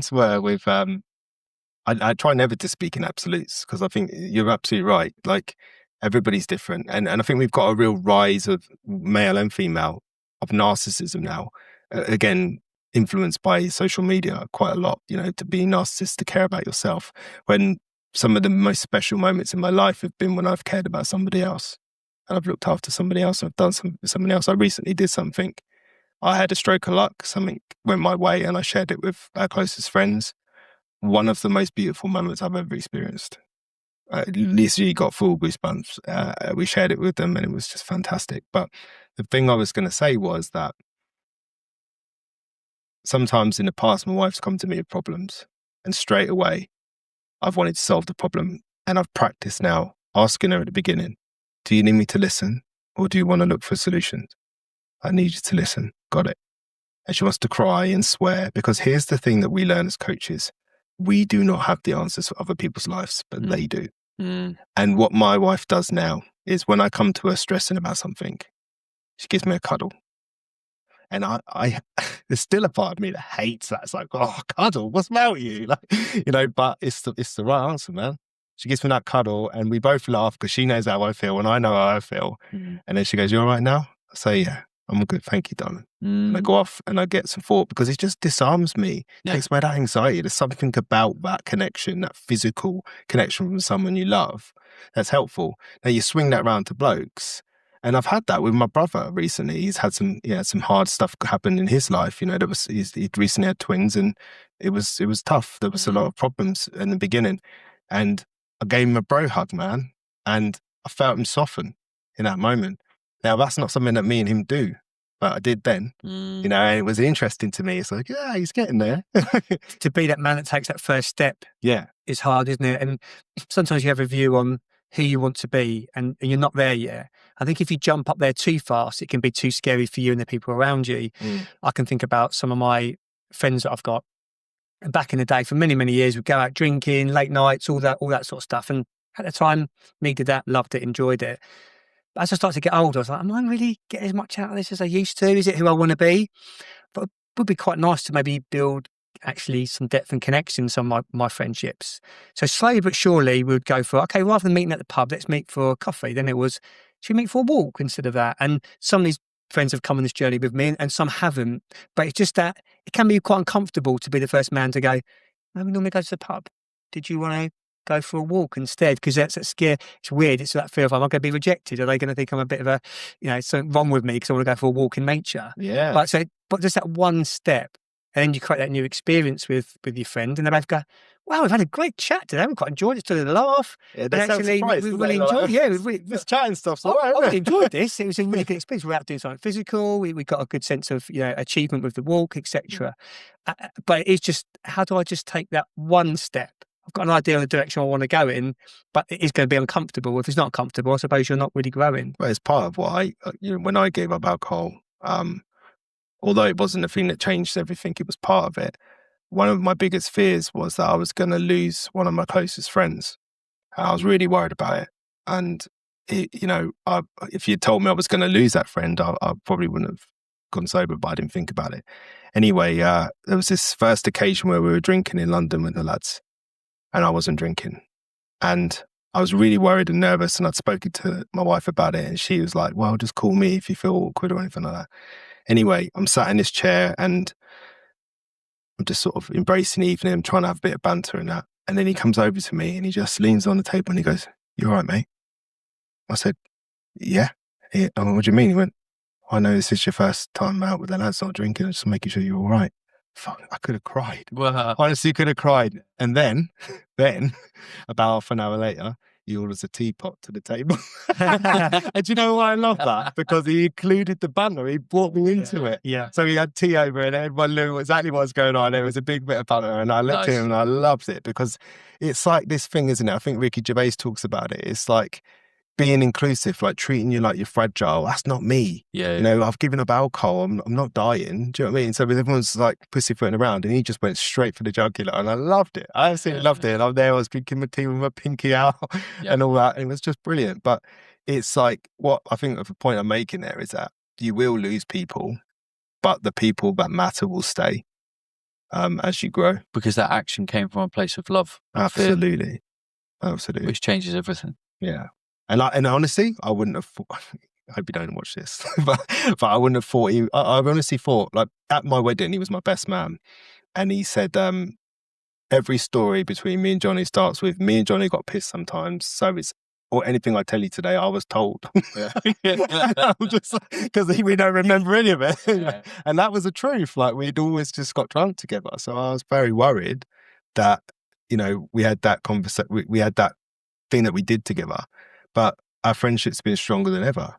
to her with... I try never to speak in absolutes, because I think you're absolutely right. Like, everybody's different. And I think we've got a real rise of male and female of narcissism now. Again, influenced by social media quite a lot, to be narcissist, to care about yourself. When some of the most special moments in my life have been when I've cared about somebody else. And I've looked after somebody else. I've done something for somebody else. I recently did something. I had a stroke of luck. Something went my way and I shared it with our closest friends. One of the most beautiful moments I've ever experienced. Literally got full goosebumps. We shared it with them and it was just fantastic. But the thing I was going to say was that sometimes in the past, my wife's come to me with problems and straight away, I've wanted to solve the problem. And I've practiced now asking her at the beginning, do you need me to listen or do you want to look for solutions? I need you to listen. Got it. And she wants to cry and swear, because here's the thing that we learn as coaches. We do not have the answers for other people's lives, but they do. And what my wife does now is when I come to her stressing about something, she gives me a cuddle. And I there's still a part of me that hates that. It's like, oh, cuddle, what's about you? But it's the right answer, man. She gives me that cuddle and we both laugh because she knows how I feel and I know how I feel. And then she goes, you all right now? I say, yeah, I'm good. Thank you, darling. And I go off and I get some thought, because it just disarms me. Takes away that anxiety. There's something about that connection, that physical connection with someone you love, that's helpful. Now you swing that round to blokes. And I've had that with my brother recently. He's had some hard stuff happen in his life. He'd recently had twins and it was tough. There was a lot of problems in the beginning. And I gave him a bro hug, man. And I felt him soften in that moment. Now, that's not something that me and him do, but I did then. And it was interesting to me. It's like, yeah, he's getting there. To be that man that takes that first step is hard, isn't it? And sometimes you have a view on who you want to be and you're not there yet. I think if you jump up there too fast, it can be too scary for you and the people around you. I can think about some of my friends that I've got. And back in the day, for many, many years, we'd go out drinking, late nights, all that sort of stuff. And at the time, me did that, loved it, enjoyed it. But as I started to get older, I was like, am I really getting as much out of this as I used to? Is it who I want to be? But it would be quite nice to maybe build actually some depth and connection in some of my friendships. So slowly but surely we would go for, okay, rather than meeting at the pub, let's meet for coffee. Then it was, should we meet for a walk instead of that? And some of these friends have come on this journey with me and some haven't. But it's just that it can be quite uncomfortable to be the first man to go, no, we normally go to the pub. Did you want to go for a walk instead? Because that's that scare. It's weird. It's that fear of, am I going to be rejected? Are they going to think I'm a bit of a, something wrong with me because I want to go for a walk in nature? Yeah. But just that one step. And then you create that new experience with your friend, and they both go, wow, we've had a great chat today. We've quite enjoyed it. Still a laugh. Yeah, and actually, we really enjoyed it. This chatting stuff's I all right. really enjoyed this. It was a really good experience. We're out doing something physical. We got a good sense of achievement with the walk, etc. But it's just, how do I just take that one step I've got an idea of the direction I want to go in, but it is going to be uncomfortable. If it's not comfortable, I suppose you're not really growing. Well, it's part of what when I gave up alcohol, although it wasn't a thing that changed everything, it was part of it. One of my biggest fears was that I was going to lose one of my closest friends. And I was really worried about it. And, if you told me I was going to lose that friend, I probably wouldn't have gone sober, but I didn't think about it. Anyway, there was this first occasion where we were drinking in London with the lads, and I wasn't drinking. And I was really worried and nervous, and I'd spoken to my wife about it, and she was like, well, just call me if you feel awkward or anything like that. Anyway, I'm sat in this chair, and I'm just sort of embracing the evening, I'm trying to have a bit of banter and that. And then he comes over to me, and he just leans on the table, and he goes, "You all right, mate?" I said, yeah. What do you mean? He went, "I know this is your first time out with the lads not drinking, just making sure you're all right." Fuck, I could have cried. Well, Honestly, could have cried. And then, about half an hour later, he orders a teapot to the table. And do you know why I love that? Because he included the banter. He brought me into it. Yeah. So he had tea over and everyone knew exactly what was going on. There was a big bit of banter, and I looked at him and I loved it, because it's like this thing, isn't it? I think Ricky Gervais talks about it. It's like being inclusive, like treating you like you're fragile. That's not me. yeah. I've given up alcohol. I'm not dying. Do you know what I mean? So everyone's like pussyfooting around, and he just went straight for the jugular, and I loved it. I absolutely loved it. And I'm there, I was drinking my tea with my pinky out and all that. And it was just brilliant. But it's like, what I think of the point I'm making there is that you will lose people, but the people that matter will stay as you grow. Because that action came from a place of love. And fear, Absolutely. Absolutely. which changes everything. Yeah. And honestly, I wouldn't have thought, I hope you don't watch this, but I wouldn't have thought I honestly thought, like, at my wedding, he was my best man. And he said, every story between me and Johnny starts with me and Johnny got pissed sometimes. So or anything I tell you today, I was told. I'm just, because we don't remember any of it. Yeah. And that was the truth. Like, we'd always just got drunk together. So I was very worried that, we had that conversation, we had that thing that we did together. But our friendship's been stronger than ever.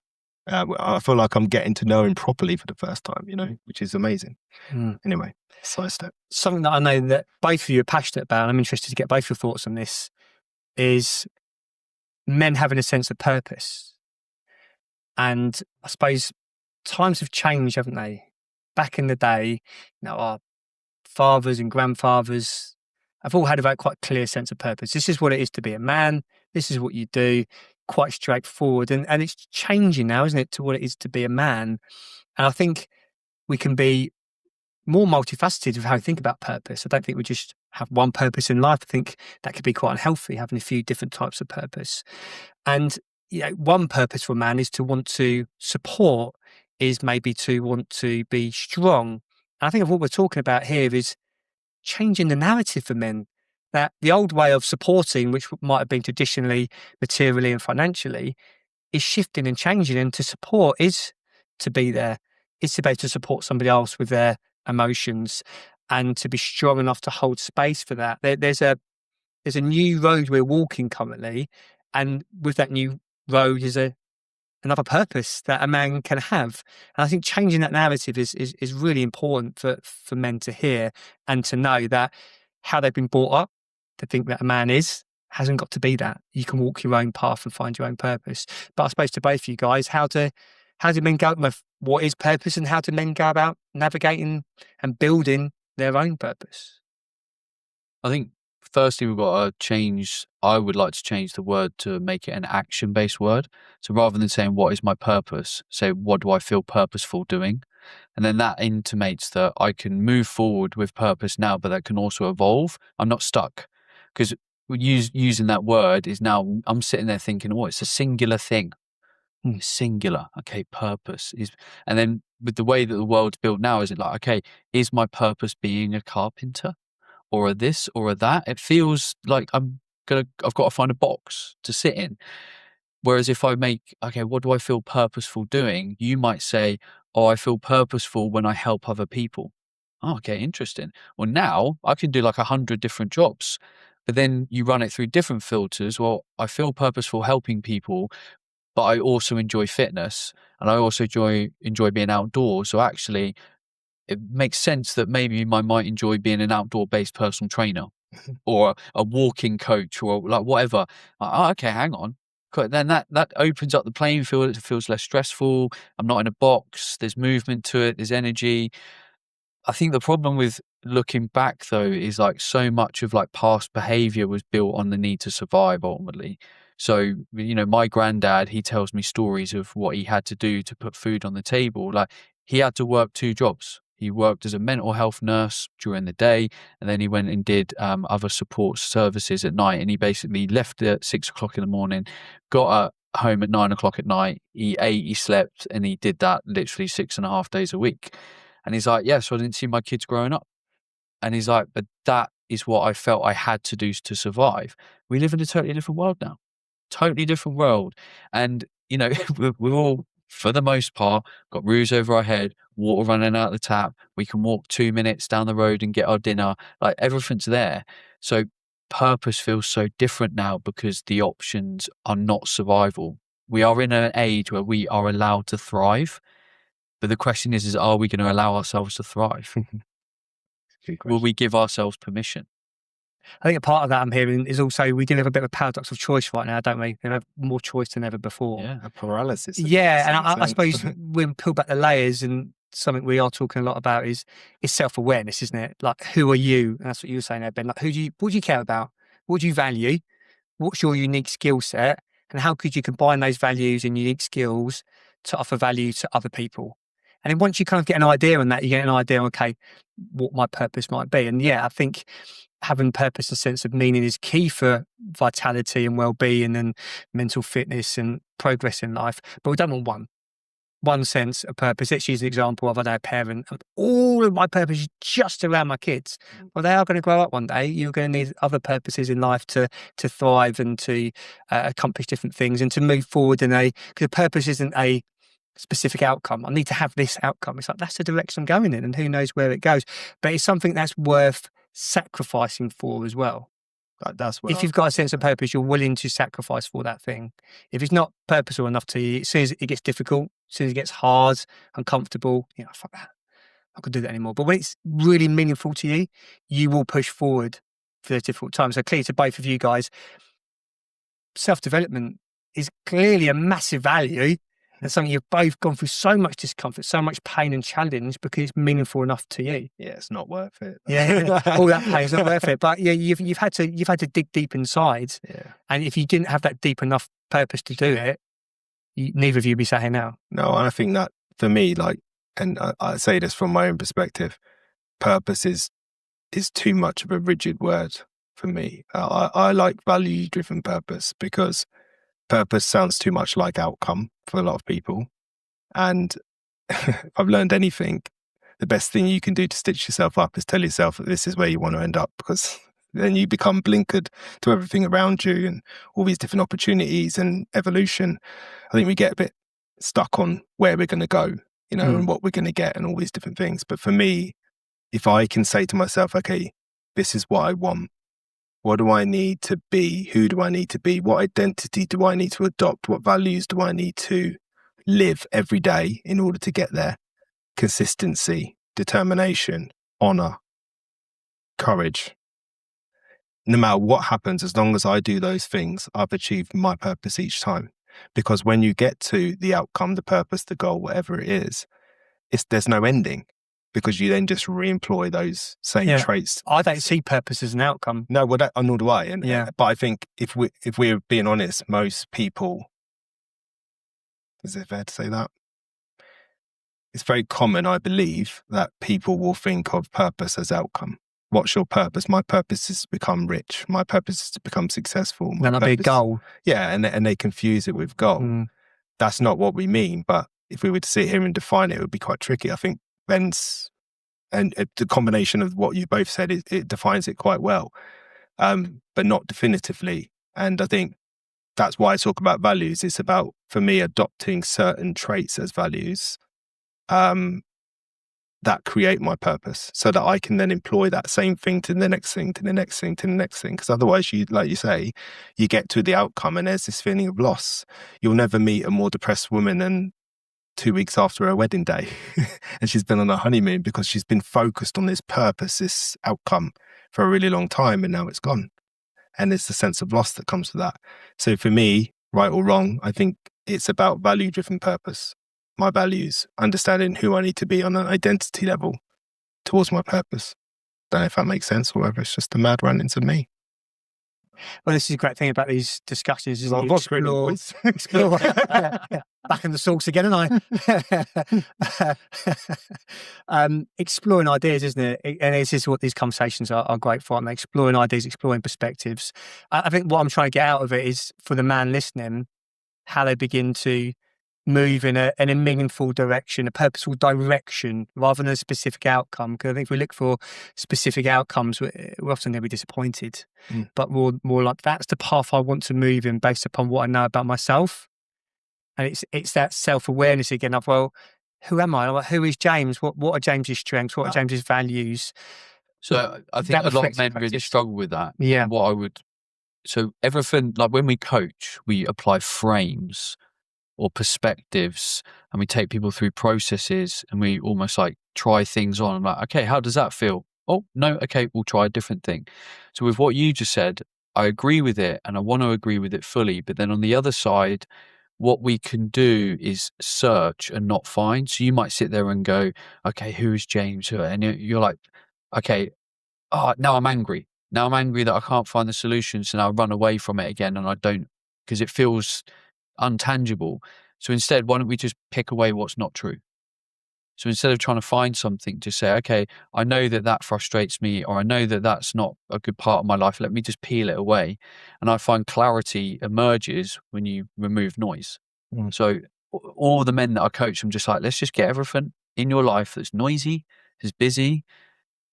I feel like I'm getting to know him properly for the first time, which is amazing. Anyway, side step. Something that I know that both of you are passionate about, and I'm interested to get both your thoughts on this, is men having a sense of purpose. And I suppose times have changed, haven't they? Back in the day, our fathers and grandfathers have all had a very quite clear sense of purpose. This is what it is to be a man. This is what you do. Quite straightforward. And it's changing now, isn't it, to what it is to be a man. And I think we can be more multifaceted with how we think about purpose. I don't think we just have one purpose in life. I think that could be quite unhealthy, having a few different types of purpose. And one purpose for a man is to want to support, is maybe to want to be strong. And I think of what we're talking about here is changing the narrative for men. That the old way of supporting, which might have been traditionally, materially and financially, is shifting and changing. And to support is to be there, is to be able to support somebody else with their emotions, and to be strong enough to hold space for that. There's a new road we're walking currently, and with that new road is another purpose that a man can have. And I think changing that narrative is really important for men to hear and to know that how they've been brought up to think that a man hasn't got to be that. You can walk your own path and find your own purpose. But I suppose to both of you guys, how do men go with what is purpose, and how do men go about navigating and building their own purpose? I think firstly, we've got to change. I would like to change the word to make it an action-based word. So rather than saying, what is my purpose? Say, what do I feel purposeful doing? And then that intimates that I can move forward with purpose now, but that can also evolve. I'm not stuck. Because using that word is now, I'm sitting there thinking, oh, it's a singular thing. Singular. Okay, purpose is, and then with the way that the world's built now, is it like, okay, is my purpose being a carpenter, or a this, or a that? It feels like I've got to find a box to sit in. Whereas if I make, okay, what do I feel purposeful doing? You might say, oh, I feel purposeful when I help other people. Oh, okay, interesting. Well, now I can do like 100 different jobs, but then you run it through different filters. Well, I feel purposeful helping people, but I also enjoy fitness, and I also enjoy being outdoors. So actually, it makes sense that maybe I might enjoy being an outdoor-based personal trainer. or a walking coach or like whatever. Oh, okay, hang on. Then that opens up the playing field. It feels less stressful. I'm not in a box. There's movement to it. There's energy. I think the problem with looking back though is like so much of like past behavior was built on the need to survive ultimately. So, my granddad, he tells me stories of what he had to do to put food on the table. Like he had to work 2 jobs. He worked as a mental health nurse during the day, and then he went and did other support services at night. And he basically left at 6 o'clock in the morning, got home at 9 o'clock at night. He ate, he slept, and he did that literally 6.5 days a week. And he's like, yeah, so I didn't see my kids growing up. And he's like, but that is what I felt I had to do to survive. We live in a totally different world now. Totally different world. And, we're all, for the most part, got roofs over our head, water running out the tap. We can walk 2 minutes down the road and get our dinner. Like everything's there. So purpose feels so different now because the options are not survival. We are in an age where we are allowed to thrive. But the question is are we going to allow ourselves to thrive? Will we give ourselves permission? I think a part of that I'm hearing is also we do have a bit of a paradox of choice right now, don't we? We have more choice than ever before. Yeah. A paralysis. Yeah, and I suppose when we peel back the layers, and something we are talking a lot about is self-awareness, isn't it? Like, who are you? And that's what you were saying there, Ben. Like, what do you care about? What do you value? What's your unique skill set? And how could you combine those values and unique skills to offer value to other people? And then once you kind of get an idea on that, you get an idea, okay, what my purpose might be. And yeah, I think having purpose and sense of meaning is key for vitality and well-being and mental fitness and progress in life. But we don't want one sense of purpose. Let's use the example of a parent. All of my purpose is just around my kids. Well, they are going to grow up one day. You're going to need other purposes in life to thrive and to accomplish different things and to move forward because purpose isn't a specific outcome. I need to have this outcome. It's like, that's the direction I'm going in, and who knows where it goes. But it's something that's worth sacrificing for as well. That's what if you've got a sense of purpose, you're willing to sacrifice for that thing. If it's not purposeful enough to you, as soon as it gets difficult, as soon as it gets hard, uncomfortable, fuck that. I could do that anymore. But when it's really meaningful to you, you will push forward for those difficult times. So clearly to both of you guys, self-development is clearly a massive value. And something you've both gone through so much discomfort, so much pain and challenge because it's meaningful enough to you. Yeah, it's not worth it. Yeah, all that pain is not worth it. But yeah, you've had to dig deep inside. Yeah. And if you didn't have that deep enough purpose to do it, neither of you would be sat here now. No, and I think that for me, and I say this from my own perspective, purpose is too much of a rigid word for me. I like value-driven purpose because purpose sounds too much like outcome for a lot of people. And if I've learned anything, the best thing you can do to stitch yourself up is tell yourself that this is where you want to end up, because then you become blinkered to everything around you and all these different opportunities and evolution. I think we get a bit stuck on where we're going to go, and what we're going to get and all these different things. But for me, if I can say to myself, okay, this is what I want. What do I need to be? Who do I need to be? What identity do I need to adopt? What values do I need to live every day in order to get there? Consistency, determination, honor, courage. No matter what happens, as long as I do those things, I've achieved my purpose each time. Because when you get to the outcome, the purpose, the goal, whatever it is, there's no ending. Because you then just re-employ those same traits. I don't see purpose as an outcome. No, well, nor do I. But I think if we're being honest, most people, is it fair to say that? It's very common, I believe, that people will think of purpose as outcome. What's your purpose? My purpose is to become rich. My purpose is to become successful. Then that'd be a goal. Yeah, and they confuse it with goal. That's not what we mean. But if we were to sit here and define it, it would be quite tricky. I think Ben's, and the combination of what you both said, it defines it quite well, but not definitively. And I think that's why I talk about values. It's about, for me, adopting certain traits as values that create my purpose, so that I can then employ that same thing to the next thing, to the next thing, to the next thing. Because otherwise, like you say, you get to the outcome and there's this feeling of loss. You'll never meet a more depressed woman than 2 weeks after her wedding day and she's been on a honeymoon because she's been focused on this purpose, this outcome for a really long time, and now it's gone. And it's the sense of loss that comes with that. So for me, right or wrong, I think it's about value-driven purpose. My values, understanding who I need to be on an identity level towards my purpose. Don't know if that makes sense or whether it's just a mad run into me. Well, this is a great thing about these discussions is Well, you explore back in the sauce again, and exploring ideas, isn't it? And this is what these conversations are great for. Exploring ideas, exploring perspectives. I think what I'm trying to get out of it is for the man listening, how they begin to move in a meaningful direction, a purposeful direction, rather than a specific outcome. Because I think if we look for specific outcomes, we're often going to be disappointed. But more like, that's the path I want to move in based upon what I know about myself. And it's that self-awareness again of, well, who am I? Who is James? What are James's strengths? What are James's values? So I think a lot of men really struggle with that. Yeah. So everything, like when we coach, we apply frames or perspectives, and we take people through processes, and we almost like try things on. I'm like, okay, how does that feel? Oh, no, okay, we'll try a different thing. So with what you just said, I agree with it, and I want to agree with it fully. But then on the other side, what we can do is search and not find. So you might sit there and go, okay, who is James? And you're like, okay, now I'm angry. Now I'm angry that I can't find the solution. So now I run away from it again, and I don't, because it feels untangible. So instead, why don't we just pick away what's not true? So instead of trying to find something, just say, okay, I know that frustrates me, or I know that that's not a good part of my life. Let me just peel it away. And I find clarity emerges when you remove noise. So all the men that I coach, I'm just like, let's just get everything in your life that's noisy, is busy.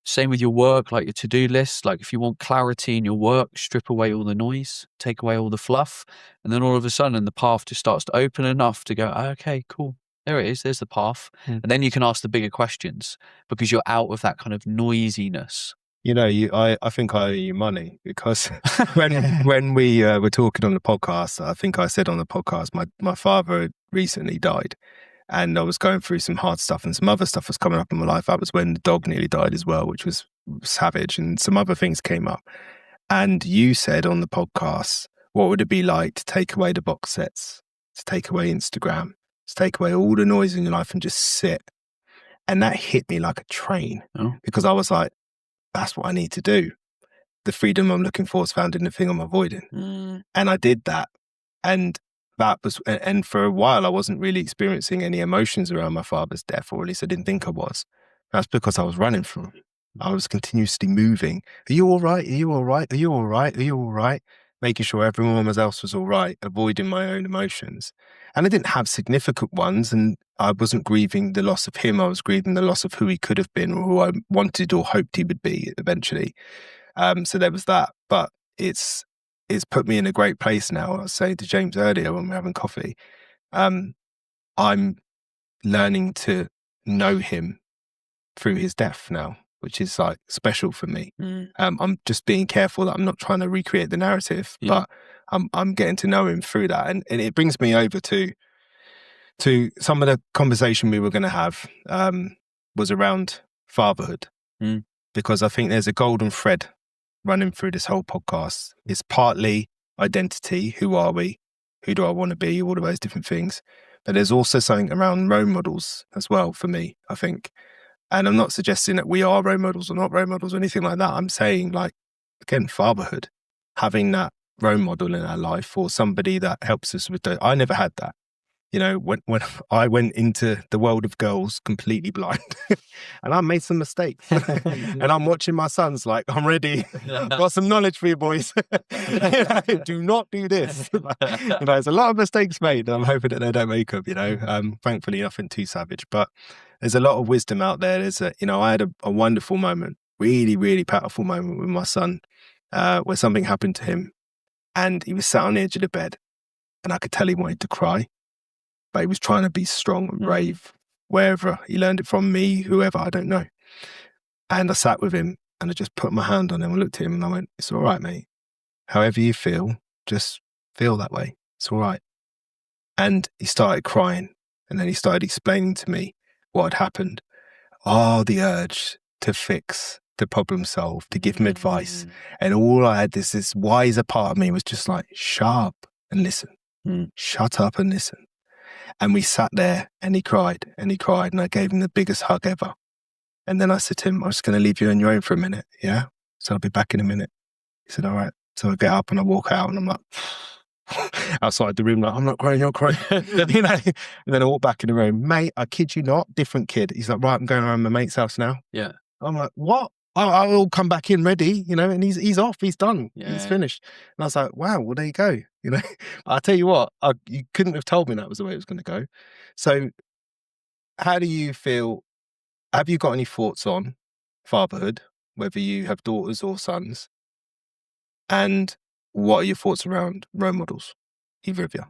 Same with your work, like your to-do list. Like if you want clarity in your work, strip away all the noise, take away all the fluff. And then all of a sudden the path just starts to open enough to go, okay, cool. There it is. There's the path. And then you can ask the bigger questions because you're out of that kind of noisiness. You know, I think I owe you money because when we were talking on the podcast, I think I said on the podcast, my father had recently died. And I was going through some hard stuff, and some other stuff was coming up in my life. That was when the dog nearly died as well, which was savage. And some other things came up. And you said on the podcast, what would it be like to take away the box sets, to take away Instagram, to take away all the noise in your life and just sit? And that hit me like a train because I was like, that's what I need to do. The freedom I'm looking for is found in the thing I'm avoiding. And I did that. And for a while, I wasn't really experiencing any emotions around my father's death, or at least I didn't think I was. That's because I was running from him. I was continuously moving. Are you all right? Are you all right? Are you all right? Are you all right? Making sure everyone else was all right, avoiding my own emotions. And I didn't have significant ones, and I wasn't grieving the loss of him. I was grieving the loss of who he could have been, or who I wanted or hoped he would be eventually. So there was that. But it's put me in a great place now. I was saying to James earlier when we were having coffee, I'm learning to know him through his death now, which is like special for me. I'm just being careful that I'm not trying to recreate the narrative, but I'm getting to know him through that. And it brings me over to some of the conversation we were going to have was around fatherhood, because I think there's a golden thread running through this whole podcast. It's partly identity. Who are we? Who do I want to be? All of those different things. But there's also something around role models as well for me, I think. And I'm not suggesting that we are role models or not role models or anything like that. I'm saying, like, again, fatherhood, having that role model in our life, or somebody that helps us with I never had that. You know, when I went into the world of girls completely blind and I made some mistakes and I'm watching my sons like, I'm ready. Got some knowledge for you boys. Do not do this. There's a lot of mistakes made. And I'm hoping that they don't make them, thankfully nothing too savage, but there's a lot of wisdom out there. I had a wonderful moment, really, really powerful moment with my son where something happened to him and he was sat on the edge of the bed and I could tell he wanted to cry. But he was trying to be strong and brave, wherever he learned it from, me, whoever, I don't know. And I sat with him and I just put my hand on him and looked at him and I went, it's all right, mate. However you feel, just feel that way. It's all right. And he started crying And then he started explaining to me what had happened. Oh, the urge to fix, to problem solve, to give him advice. And all I had, this wiser part of me was just like, shut up and listen. Shut up and listen. And we sat there and he cried and he cried and I gave him the biggest hug ever. And then I said to him, I'm just going to leave you on your own for a minute. Yeah. So I'll be back in a minute. He said, all right. So I get up and I walk out and I'm like, outside the room, like, I'm not crying, you're crying. You know? And then I walk back in the room, mate, I kid you not, different kid. He's like, right, I'm going around my mate's house now. Yeah. I'm like, what? I'll come back in ready, you know, and he's off, he's done, he's finished. And I was like, wow, well, there you go. You know, I'll tell you what, you couldn't have told me that was the way it was going to go. So how do you feel? Have you got any thoughts on fatherhood, whether you have daughters or sons? And what are your thoughts around role models, either of you?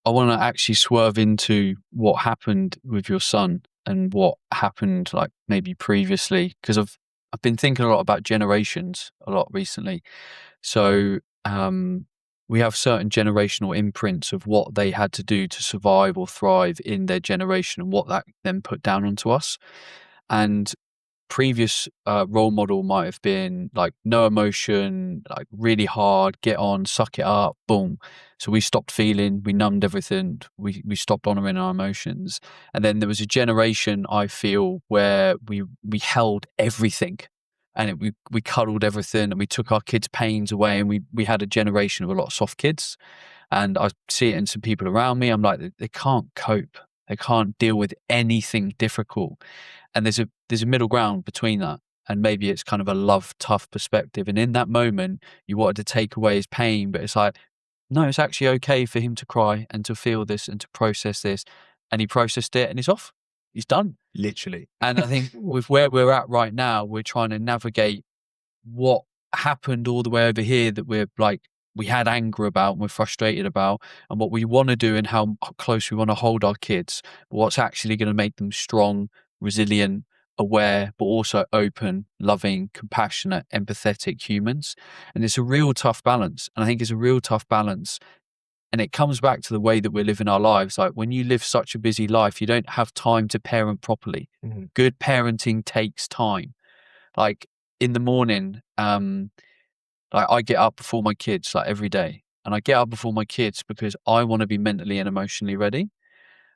I want to actually swerve into what happened with your son and what happened like maybe previously, because I've been thinking a lot about generations a lot recently. So we have certain generational imprints of what they had to do to survive or thrive in their generation and what that then put down onto us. And previous role model might have been like no emotion, like really hard, get on, suck it up, boom. So we stopped feeling, we numbed everything, we stopped honoring our emotions. And then there was a generation, I feel, where we held everything and we cuddled everything and we took our kids' pains away, and we had a generation of a lot of soft kids. And I see it in some people around me. I'm like, they can't cope. They can't deal with anything difficult. And there's a middle ground between that. And maybe it's kind of a love tough perspective. And in that moment, you wanted to take away his pain, but it's like, no, it's actually okay for him to cry and to feel this and to process this. And he processed it and he's off. He's done. Literally. And I think with where we're at right now, we're trying to navigate what happened all the way over here that we're like, we had anger about and we're frustrated about, and what we want to do and how close we want to hold our kids, but what's actually going to make them strong, resilient, aware, but also open, loving, compassionate, empathetic humans. And it's a real tough balance. And I think it's a real tough balance. And it comes back to the way that we're living our lives. Like when you live such a busy life, you don't have time to parent properly. Good parenting takes time. Like in the morning, like I get up before my kids like every day, and I get up before my kids because I want to be mentally and emotionally ready.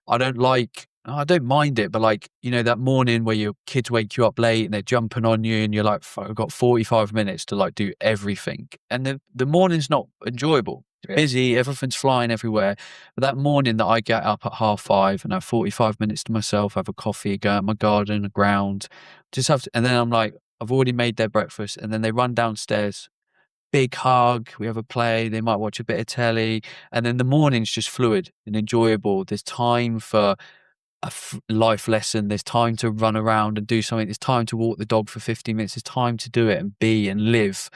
I don't mind it, but like, you know, that morning where your kids wake you up late and they're jumping on you and you're like, I've got 45 minutes to like do everything. And the morning's not enjoyable. It's busy, everything's flying everywhere. But that morning that I get up at 5:30 and have 45 minutes to myself, have a coffee, go out my garden, the ground, and then I'm like, I've already made their breakfast, and then they run downstairs. Big hug, we have a play, they might watch a bit of telly, and then the morning's just fluid and enjoyable. There's time for a life lesson, there's time to run around and do something, there's time to walk the dog for 50 minutes, there's time to do it and be and live.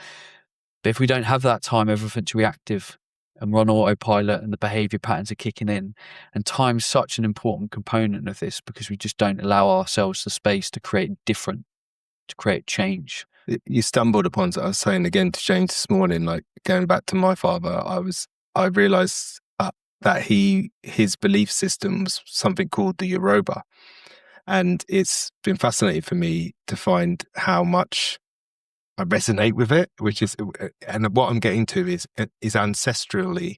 But if we don't have that time, everything's reactive and we're on autopilot and the behaviour patterns are kicking in. And time's such an important component of this because we just don't allow ourselves the space to create different, to create change. You stumbled upon, I was saying again to James this morning, like going back to my father, I realised that his belief system was something called the Yoruba. And it's been fascinating for me to find how much I resonate with it, which is, and what I'm getting to is ancestrally,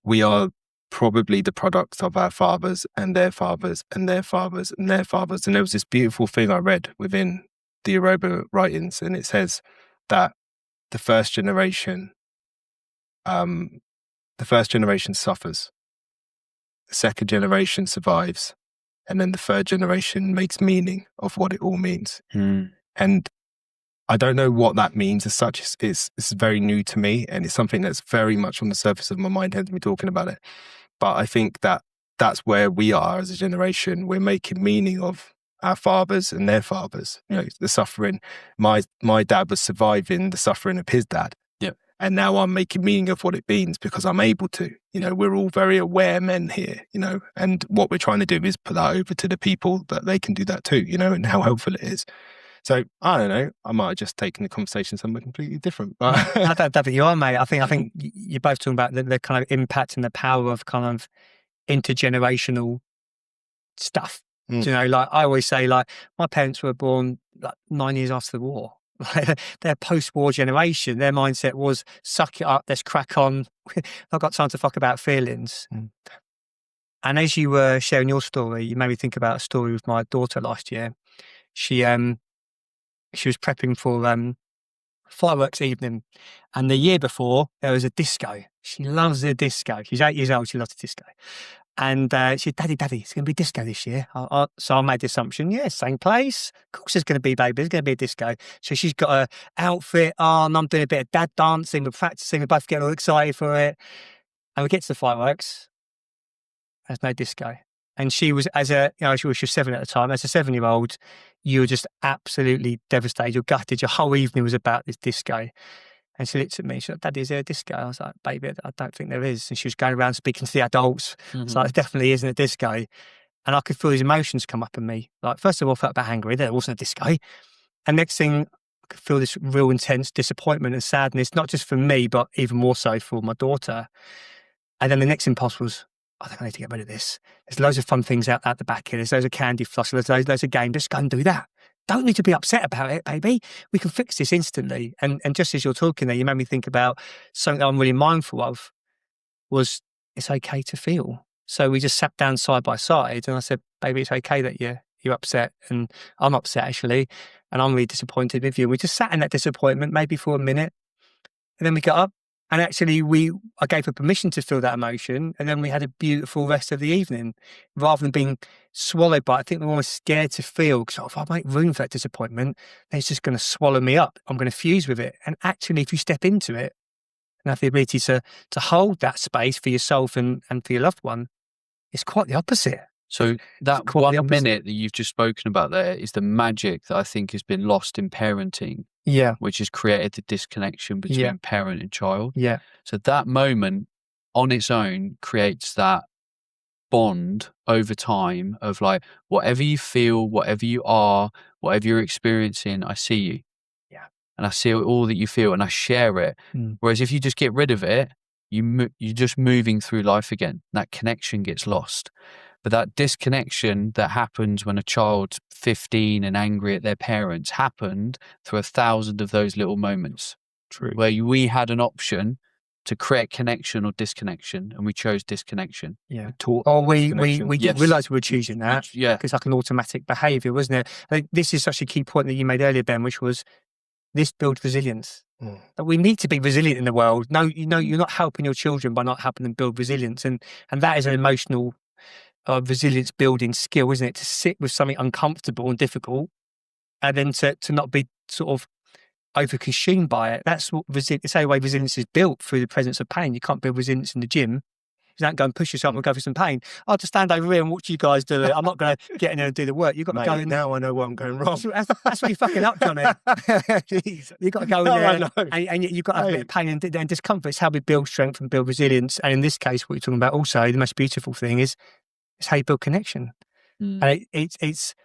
we are probably the product of our fathers and their fathers and their fathers and their fathers. And there was this beautiful thing I read within the Yoruba writings, and it says that the first generation suffers, the second generation survives, and then the third generation makes meaning of what it all means. And I don't know what that means as such. It's very new to me, and it's something that's very much on the surface of my mind, hence me talking about it. But I think that that's where we are as a generation. We're making meaning of our fathers and their fathers, you know, the suffering. My dad was surviving the suffering of his dad. Yeah. And now I'm making meaning of what it means because I'm able to. You know, we're all very aware men here, you know, and what we're trying to do is put that over to the people that they can do that too, you know, and how helpful it is. So I don't know, I might have just taken the conversation somewhere completely different. But I don't think you are, mate. I think you're both talking about the kind of impact and the power of kind of intergenerational stuff. Mm. You know, like I always say, like my parents were born like 9 years after the war. They're post-war generation. Their mindset was suck it up, let's crack on. I've got time to fuck about feelings. Mm. And as you were sharing your story, you made me think about a story with my daughter last year. She was prepping for fireworks evening, and the year before there was a disco. She loves the disco. She's 8 years old. She loves the disco. And she said, Daddy, it's going to be disco this year. So I made the assumption, yeah, same place. Of course there's going to be, baby. There's going to be a disco. So she's got her outfit on. I'm doing a bit of dad dancing. We're practicing. We're both getting all excited for it. And we get to the fireworks. There's no disco. And she was, she was 7 at the time. As a 7-year-old, you were just absolutely devastated. You're gutted. Your whole evening was about this disco. And she looked at me, she said, Daddy, is there a disco? I was like, baby, I don't think there is. And she was going around speaking to the adults. So there definitely isn't a disco. And I could feel these emotions come up in me. Like, first of all, I felt a bit angry. There wasn't a disco. And next thing, I could feel this real intense disappointment and sadness, not just for me, but even more so for my daughter. And then the next impulse was, I think I need to get rid of this. There's loads of fun things out the back here. There's loads of candy floss. There's loads of games. Just go and do that. Don't need to be upset about it, baby. We can fix this instantly. And just as you're talking there, you made me think about something that I'm really mindful of was it's okay to feel. So we just sat down side by side and I said, baby, it's okay that you're upset. And I'm upset actually. And I'm really disappointed with you. We just sat in that disappointment maybe for a minute. And then we got up and actually I gave her permission to feel that emotion. And then we had a beautiful rest of the evening rather than being swallowed by it. I think we were almost scared to feel because if I make room for that disappointment, then it's just going to swallow me up. I'm going to fuse with it. And actually, if you step into it and have the ability to hold that space for yourself and for your loved one, it's quite the opposite. So that 1 minute that you've just spoken about there is the magic that I think has been lost in parenting. Yeah. Which has created the disconnection between parent and child. Yeah. So that moment on its own creates that bond over time of like, whatever you feel, whatever you are, whatever you're experiencing, I see you. Yeah. And I see all that you feel and I share it. Whereas if you just get rid of it, you're just moving through life again. That connection gets lost. But that disconnection that happens when a child's 15 and angry at their parents happened through 1,000 of those little moments. True. Where we had an option to create connection or disconnection, and we chose disconnection. Yeah. We didn't realise we were choosing that. Yeah. Because like an automatic behaviour, wasn't it? I think this is such a key point that you made earlier, Ben, which was this builds resilience. That we need to be resilient in the world. No, you're not helping your children by not helping them build resilience. And that is an emotional resilience building skill, isn't it? To sit with something uncomfortable and difficult and then to not be sort of over-consumed by it. That's what it's the same way resilience is built, through the presence of pain. You can't build resilience in the gym. You don't go and push yourself and go through some pain. I'll just stand over here and watch you guys do it. I'm not going to get in there and do the work. You've got to go in. Now I know what I'm going wrong. That's where you're fucking up, Johnny. You've got to go in there and you've got to have a bit of pain and discomfort. It's how we build strength and build resilience. And in this case, what you're talking about also, the most beautiful thing is it's how you build connection. And it's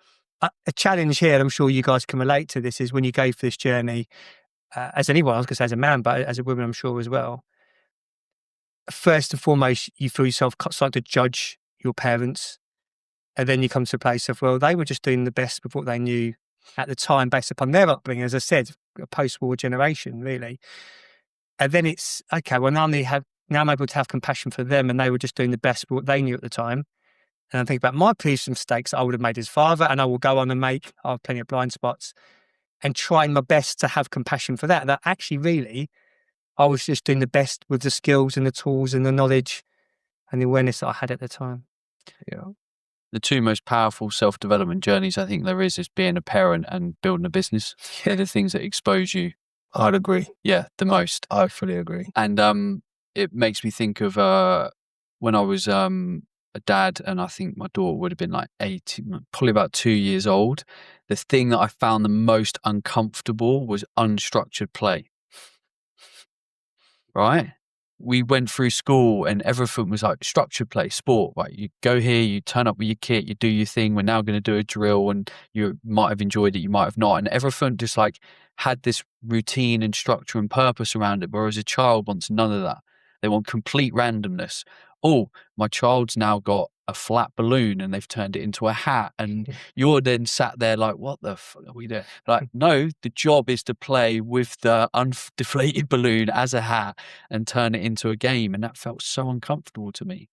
a challenge here, and I'm sure you guys can relate to this, is when you go for this journey, as anyone, I was going to say as a man, but as a woman, I'm sure as well. First and foremost, you feel yourself starting to judge your parents. And then you come to a place of, well, they were just doing the best with what they knew at the time based upon their upbringing, as I said, a post-war generation, really. And then it's, okay, well, now I'm able to have compassion for them, and they were just doing the best with what they knew at the time. And I think about my previous mistakes I would have made as father, and I will go on and make. I have plenty of blind spots, and trying my best to have compassion for that. That actually, really, I was just doing the best with the skills and the tools and the knowledge and the awareness that I had at the time. Yeah. The two most powerful self-development journeys I think there is being a parent and building a business. They're the things that expose you. I'd agree. Yeah, the most. I fully agree. And it makes me think of when I was a dad, and I think my daughter would have been like 18, probably about 2 years old. The thing that I found the most uncomfortable was unstructured play. Right? We went through school and everything was like structured play, sport. Right? You go here, you turn up with your kit, you do your thing. We're now going to do a drill, and you might have enjoyed it, you might have not. And everything just like had this routine and structure and purpose around it. Whereas a child wants none of that. They want complete randomness. Oh, my child's now got a flat balloon and they've turned it into a hat, and you're then sat there like, what the fuck are we doing? Like, no, the job is to play with the deflated balloon as a hat and turn it into a game. And that felt so uncomfortable to me.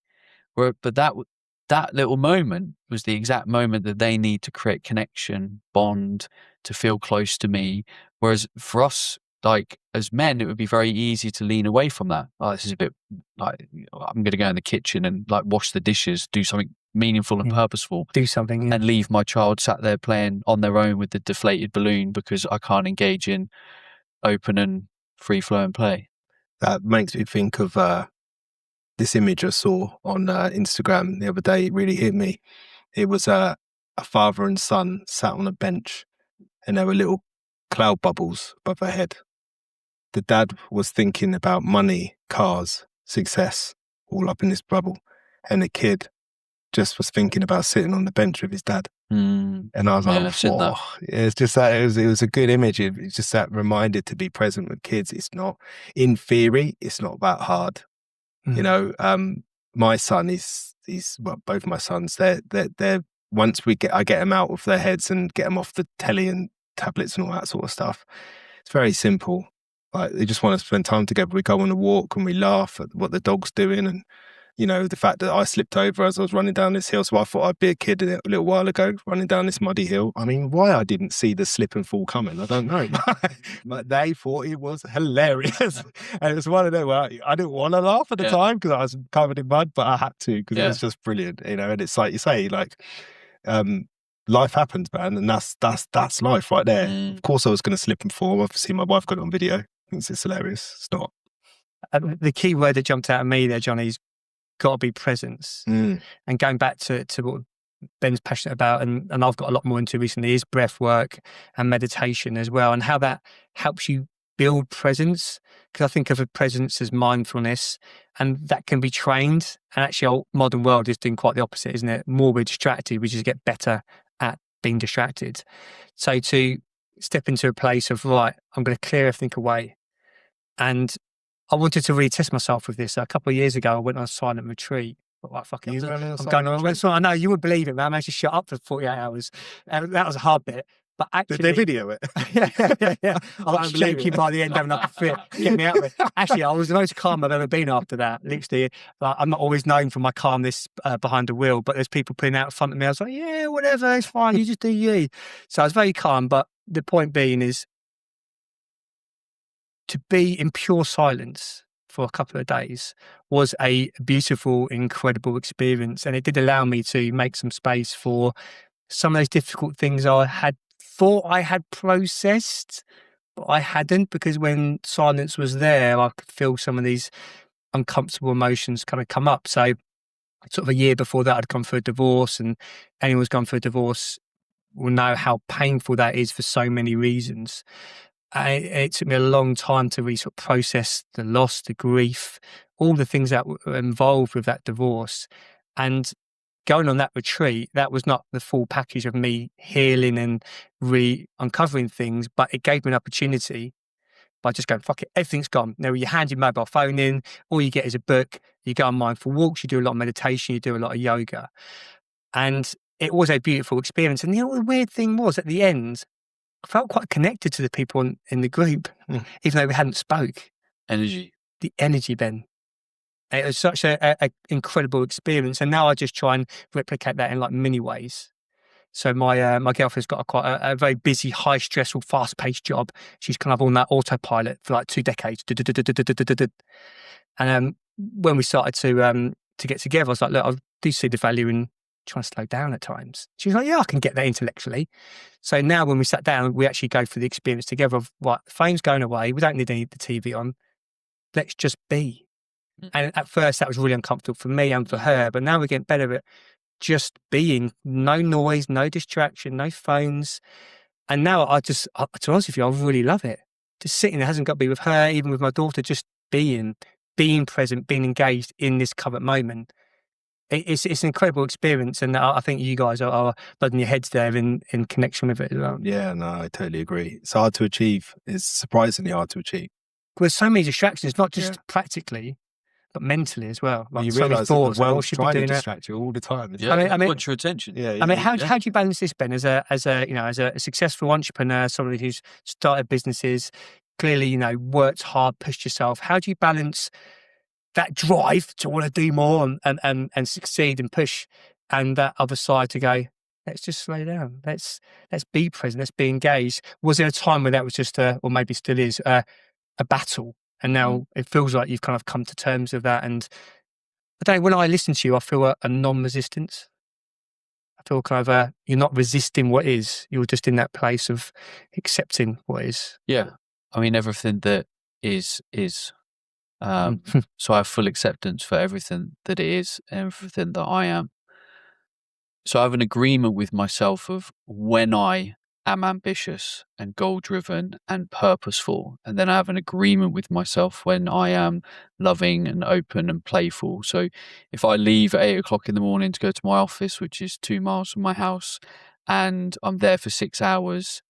But that little moment was the exact moment that they need to create connection, bond, to feel close to me. Whereas for us, like as men, it would be very easy to lean away from that. Oh, this is a bit like, I'm going to go in the kitchen and like wash the dishes, do something meaningful and purposeful, do something, and leave my child sat there playing on their own with the deflated balloon because I can't engage in open and free flowing play. That makes me think of this image I saw on Instagram the other day. It really hit me. It was a father and son sat on a bench, and there were little cloud bubbles above their head. The dad was thinking about money, cars, success, all up in this bubble. And the kid just was thinking about sitting on the bench with his dad. And I was like, oh, it's just that it was a good image. It's just that reminder to be present with kids. It's not, in theory, it's not that hard. You know, my son he's well, both my sons, they're once I get them out of their heads and get them off the telly and tablets and all that sort of stuff, it's very simple. Like, they just want to spend time together. We go on a walk and we laugh at what the dog's doing, and you know, the fact that I slipped over as I was running down this hill, so I thought I'd be a kid a little while ago running down this muddy hill. I mean, why I didn't see the slip and fall coming, I don't know. But they thought it was hilarious. And it was one of them where I didn't want to laugh at the time because I was covered in mud, but I had to because it was just brilliant, you know. And it's like you say, like, life happens, man, and that's life right there. Of course I was going to slip and fall. Obviously my wife got it on video. It's hilarious. It's not. The key word that jumped out at me there, Johnny, is got to be presence. And going back to what Ben's passionate about, and I've got a lot more into recently, is breath work and meditation as well, and how that helps you build presence. Because I think of a presence as mindfulness, and that can be trained. And actually our modern world is doing quite the opposite, isn't it? More we're distracted, we just get better at being distracted. So to step into a place of, right, I'm going to clear everything away. And I wanted to really test myself with this. A couple of years ago, I went on a silent retreat. But like, fuck it, I'm going on a retreat. I know, you wouldn't believe it, man. I managed to shut up for 48 hours. And that was a hard bit. But actually, did they video it? yeah. I was shaking by the end, having like a fit. Get me out of it. Actually, I was the most calm I've ever been after that. Literally, like, I'm not always known for my calmness behind the wheel, but there's people pulling out in front of me. I was like, yeah, whatever, it's fine. You just do you. So I was very calm. But the point being is to be in pure silence for a couple of days was a beautiful, incredible experience. And it did allow me to make some space for some of those difficult things I had thought I had processed, but I hadn't, because when silence was there, I could feel some of these uncomfortable emotions kind of come up. So sort of a year before that, I'd gone through a divorce, and anyone who's gone through a divorce will know how painful that is for so many reasons. It took me a long time to really sort of process the loss, the grief, all the things that were involved with that divorce. And going on that retreat, that was not the full package of me healing and uncovering things, but it gave me an opportunity by just going, fuck it, everything's gone. Now you hand your mobile phone in, all you get is a book, you go on mindful walks, you do a lot of meditation, you do a lot of yoga. And it was a beautiful experience. And the weird thing was, at the end, I felt quite connected to the people in the group, even though we hadn't spoke. Energy. The energy, Ben. It was such a incredible experience. And now I just try and replicate that in like many ways. So my girlfriend's got a very busy, high stressful, fast paced job. She's kind of on that autopilot for like 2 decades. And when we started to get together, I was like, look, I do see the value in trying to slow down at times. She was like, yeah, I can get that intellectually. So now when we sat down, we actually go through the experience together of, right, the phone's going away. We don't need the TV on. Let's just be. And at first that was really uncomfortable for me and for her, but now we're getting better at just being. No noise, no distraction, no phones. And now to be honest with you, I really love it. Just sitting there, hasn't got to be with her, even with my daughter, just being present, being engaged in this current moment. It's an incredible experience, and I think you guys are nodding your heads there in connection with it as well. Yeah, no, I totally agree. It's hard to achieve. It's surprisingly hard to achieve. There's so many distractions, not just practically, but mentally as well. Well, Like you so many realise that thoughts. the I world's should be trying to doing that. distract you all the time. Yeah, I mean, wants your attention. Yeah, I mean, how yeah. do you balance this, Ben? As a successful entrepreneur, somebody who's started businesses, clearly, worked hard, pushed yourself. How do you balance that drive to want to do more and succeed and push, and that other side to go, let's just slow down. Let's be present. Let's be engaged. Was there a time where that was just or maybe still is a battle, and now it feels like you've kind of come to terms with that? And I don't know, when I listen to you, I feel a non-resistance. I feel kind of you're not resisting what is. You're just in that place of accepting what is. Yeah. I mean, everything that is. So I have full acceptance for everything that it is, everything that I am. So I have an agreement with myself of when I am ambitious and goal driven and purposeful. And then I have an agreement with myself when I am loving and open and playful. So if I leave at 8 o'clock in the morning to go to my office, which is 2 miles from my house, and I'm there for 6 hours,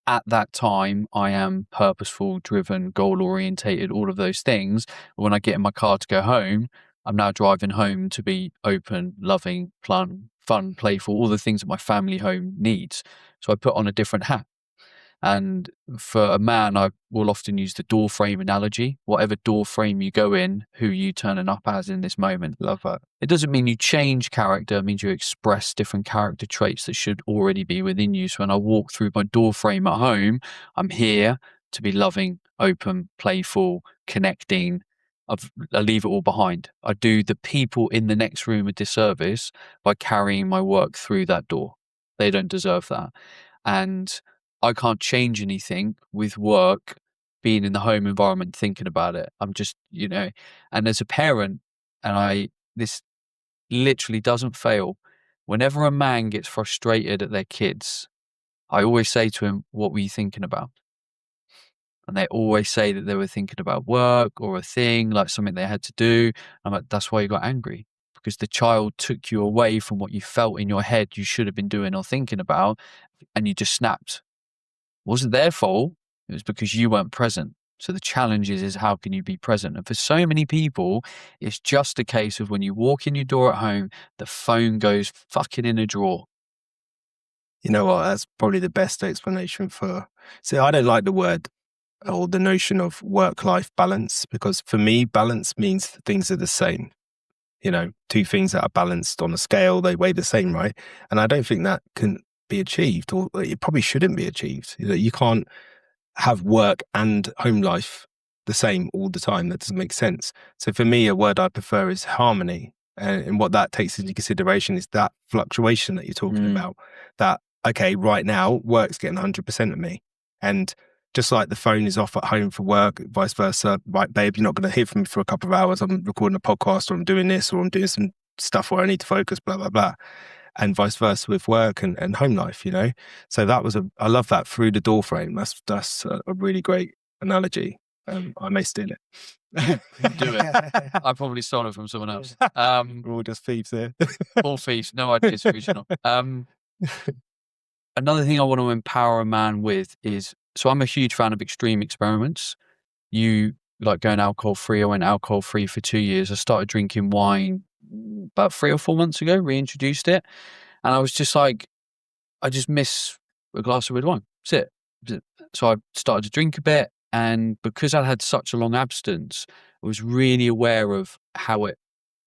at that time, I am purposeful, driven, goal orientated, all of those things. But when I get in my car to go home, I'm now driving home to be open, loving, fun, playful, all the things that my family home needs. So I put on a different hat. And for a man, I will often use the door frame analogy. Whatever door frame you go in, who you turning up as in this moment. Love that. It doesn't mean you change character. It means you express different character traits that should already be within you. So when I walk through my door frame at home, I'm here to be loving, open, playful, connecting. I leave it all behind. I do the people in the next room a disservice by carrying my work through that door. They don't deserve that. And I can't change anything with work being in the home environment thinking about it. I'm just, and as a parent, and this literally doesn't fail. Whenever a man gets frustrated at their kids, I always say to him, what were you thinking about? And they always say that they were thinking about work or a thing, like something they had to do. I'm like, that's why you got angry, because the child took you away from what you felt in your head you should have been doing or thinking about, and you just snapped. It wasn't their fault. It was because you weren't present. So the challenge is how can you be present? And for so many people, it's just a case of when you walk in your door at home, the phone goes fucking in a drawer. You know what? That's probably the best explanation for. See, I don't like the word or the notion of work-life balance, because for me, balance means things are the same. Two things that are balanced on a scale, they weigh the same, right? And I don't think that can be achieved, or it probably shouldn't be achieved. You can't have work and home life the same all the time. That doesn't make sense. So for me, a word I prefer is harmony. And what that takes into consideration is that fluctuation that you're talking about. That, okay, right now, work's getting 100% of me. And just like the phone is off at home for work, vice versa, right, babe, you're not going to hear from me for a couple of hours. I'm recording a podcast, or I'm doing this, or I'm doing some stuff where I need to focus, blah, blah, blah. And vice versa with work and home life, So I love that through the door frame. That's a really great analogy. I may steal it. Do it. I probably stole it from someone else. We're all just thieves here. All thieves. No idea it's original. Another thing I want to empower a man with is, so I'm a huge fan of extreme experiments. You like going alcohol free. I went alcohol free for 2 years. I started drinking wine about 3 or 4 months ago, reintroduced it. And I was just like, I just miss a glass of red wine. That's it. So I started to drink a bit. And because I had such a long abstinence, I was really aware of how it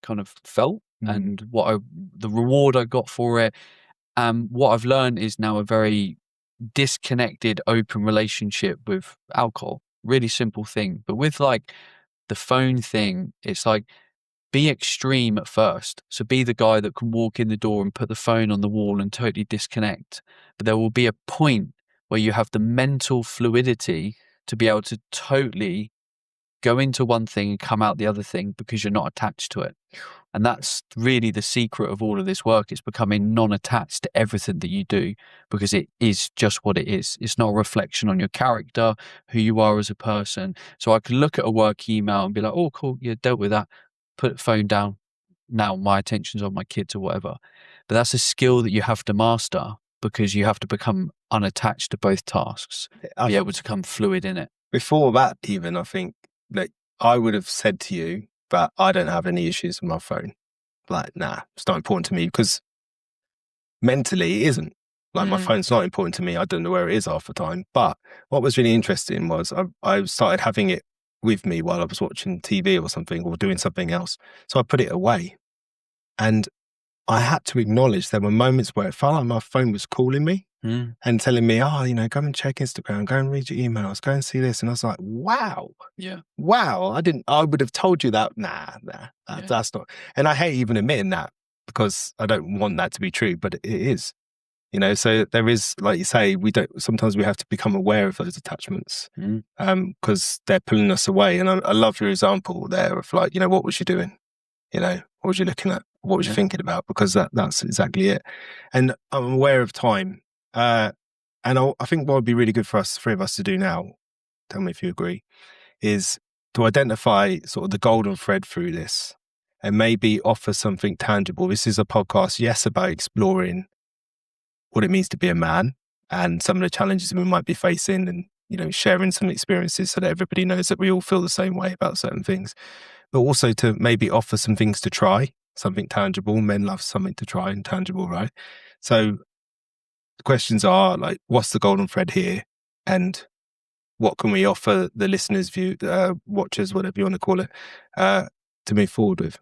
kind of felt and the reward I got for it. What I've learned is now a very disconnected, open relationship with alcohol. Really simple thing. But with like the phone thing, it's like, be extreme at first. So be the guy that can walk in the door and put the phone on the wall and totally disconnect. But there will be a point where you have the mental fluidity to be able to totally go into one thing and come out the other thing because you're not attached to it. And that's really the secret of all of this work. It's becoming non-attached to everything that you do, because it is just what it is. It's not a reflection on your character, who you are as a person. So I can look at a work email and be like, oh, cool, yeah, dealt with that. Put the phone down. Now my attention's on my kids or whatever. But that's a skill that you have to master, because you have to become unattached to both tasks, be able to become fluid in it. Before that, even, I think that I would have said to you but I don't have any issues with my phone. Like, nah, it's not important to me because mentally it isn't. Like, my phone's not important to me. I don't know where it is half the time. But what was really interesting was I started having it with me while I was watching TV or something or doing something else. So I put it away. And I had to acknowledge there were moments where it felt like my phone was calling me and telling me, oh, you know, go and check Instagram, go and read your emails, go and see this. And I was like, wow. Yeah. Wow. I would have told you that. Nah, that's not. And I hate even admitting that because I don't want that to be true, but it is. You know, so there is, like you say, sometimes we have to become aware of those attachments because they're pulling us away. And I love your example there of like, you know, what was you doing? You know, what was you looking at? What was you thinking about? Because that's exactly it. And I'm aware of time. And I think what would be really good for us, three of us to do now, tell me if you agree, is to identify sort of the golden thread through this and maybe offer something tangible. This is a podcast, yes, about exploring what it means to be a man and some of the challenges we might be facing and, you know, sharing some experiences so that everybody knows that we all feel the same way about certain things, but also to maybe offer some things to try, something tangible. Men love something to try and tangible, right? So the questions are like, what's the golden thread here? And what can we offer the listeners, watchers, whatever you want to call it, to move forward with?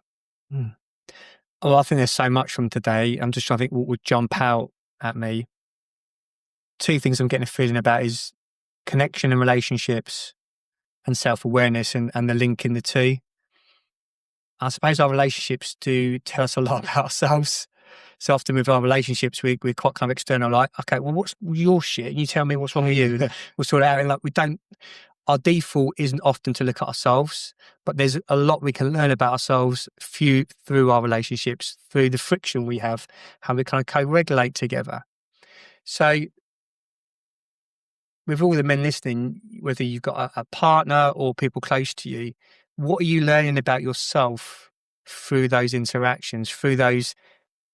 Well, I think there's so much from today. I'm just trying to think what would jump out at me. Two things I'm getting a feeling about is connection and relationships and self-awareness and the link in the two. I suppose our relationships do tell us a lot about ourselves. So often with our relationships, we're quite kind of external, like, okay, well, what's your shit? And you tell me what's wrong with you. We'll sort it out. And like, our default isn't often to look at ourselves, but there's a lot we can learn about ourselves through our relationships, through the friction we have, how we kind of co-regulate together. So with all the men listening, whether you've got a partner or people close to you, what are you learning about yourself through those interactions, through those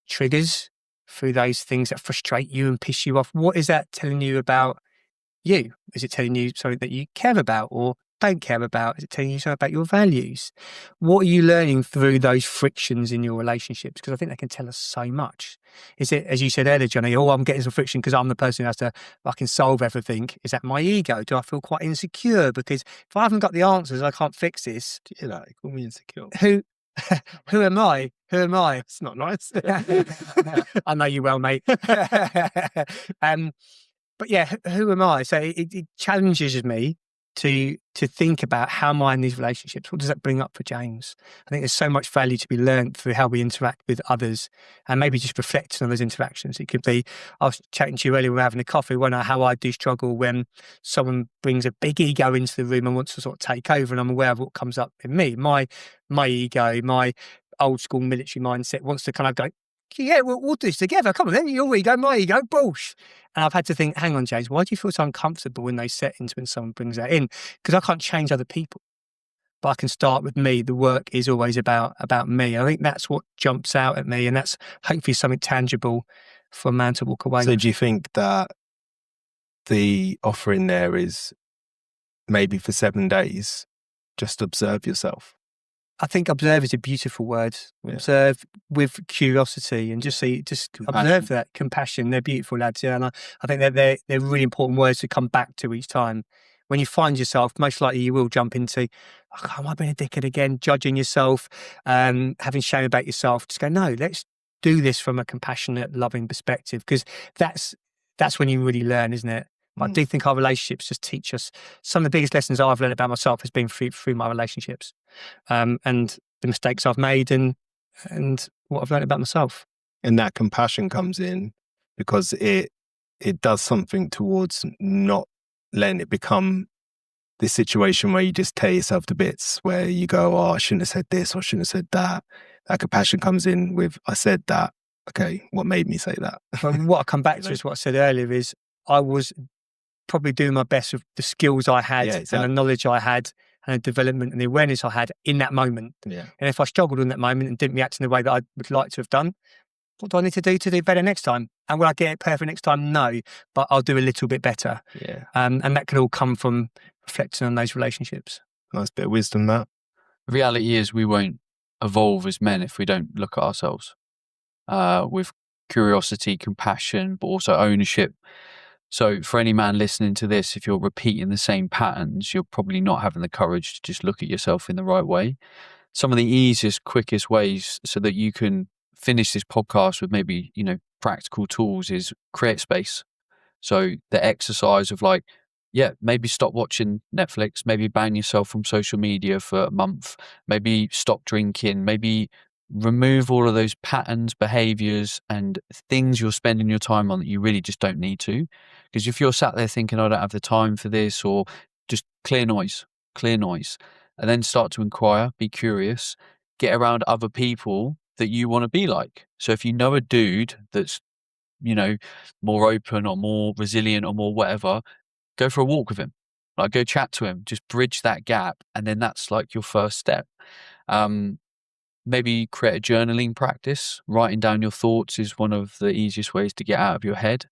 triggers, through those things that frustrate you and piss you off? What is that telling you about you? Is it telling you something that you care about or don't care about? Is it telling you something about your values? What are you learning through those frictions in your relationships? Because I think they can tell us so much. Is it, as you said earlier, Johnny, oh, I'm getting some friction because I'm the person who has to fucking solve everything. Is that my ego? Do I feel quite insecure? Because if I haven't got the answers, I can't fix this. You know, call me insecure. Who am I? Who am I? It's not nice. I know you well, mate. But yeah, who am I? So it challenges me to think about how am I in these relationships? What does that bring up for James? I think there's so much value to be learned through how we interact with others and maybe just reflecting on those interactions. It could be, I was chatting to you earlier, we were having a coffee, how I do struggle when someone brings a big ego into the room and wants to sort of take over, and I'm aware of what comes up in me. My ego, my old school military mindset wants to kind of go, yeah, we'll do this together. Come on then, your ego, my ego, bullsh. And I've had to think, hang on, James, why do you feel so uncomfortable in those settings when someone brings that in? Because I can't change other people, but I can start with me. The work is always about me. I think that's what jumps out at me, and that's hopefully something tangible for a man to walk away So with. do you think that the offering there is maybe for 7 days, just observe yourself? I think observe is a beautiful word. Yeah. Observe with curiosity and just Compassion. observe that. Compassion. They're beautiful lads. Yeah. And I think they're really important words to come back to each time. When you find yourself, most likely you will jump into, oh, am I being a dickhead again? Judging yourself, having shame about yourself. Just go, no, let's do this from a compassionate, loving perspective, because that's when you really learn, isn't it? I do think our relationships just teach us. Some of the biggest lessons I've learned about myself has been through my relationships, and the mistakes I've made and what I've learned about myself. And that compassion comes in because it does something towards not letting it become this situation where you just tear yourself to bits, where you go, oh, I shouldn't have said this, or I shouldn't have said that. That compassion comes in with, I said that. Okay, what made me say that? And what I come back to is what I said earlier is I was probably doing my best with the skills I had and the knowledge I had and the development and the awareness I had in that moment. Yeah. And if I struggled in that moment and didn't react in the way that I would like to have done, what do I need to do better next time? And will I get it perfect next time? No, but I'll do a little bit better. Yeah. And that can all come from reflecting on those relationships. Nice bit of wisdom, that. The reality is we won't evolve as men if we don't look at ourselves with curiosity, compassion, but also ownership. So for any man listening to this, if you're repeating the same patterns, you're probably not having the courage to just look at yourself in the right way. Some of the easiest, quickest ways so that you can finish this podcast with maybe, practical tools is create space. So the exercise of like, yeah, maybe stop watching Netflix, maybe ban yourself from social media for a month, maybe stop drinking, maybe remove all of those patterns, behaviors, and things you're spending your time on that you really just don't need to. Because if you're sat there thinking, I don't have the time for this, or just clear noise, and then start to inquire, be curious, get around other people that you want to be like. So if you know a dude that's more open or more resilient or more whatever, go for a walk with him. Like go chat to him, just bridge that gap. And then that's like your first step. Maybe create a journaling practice. Writing down your thoughts is one of the easiest ways to get out of your head.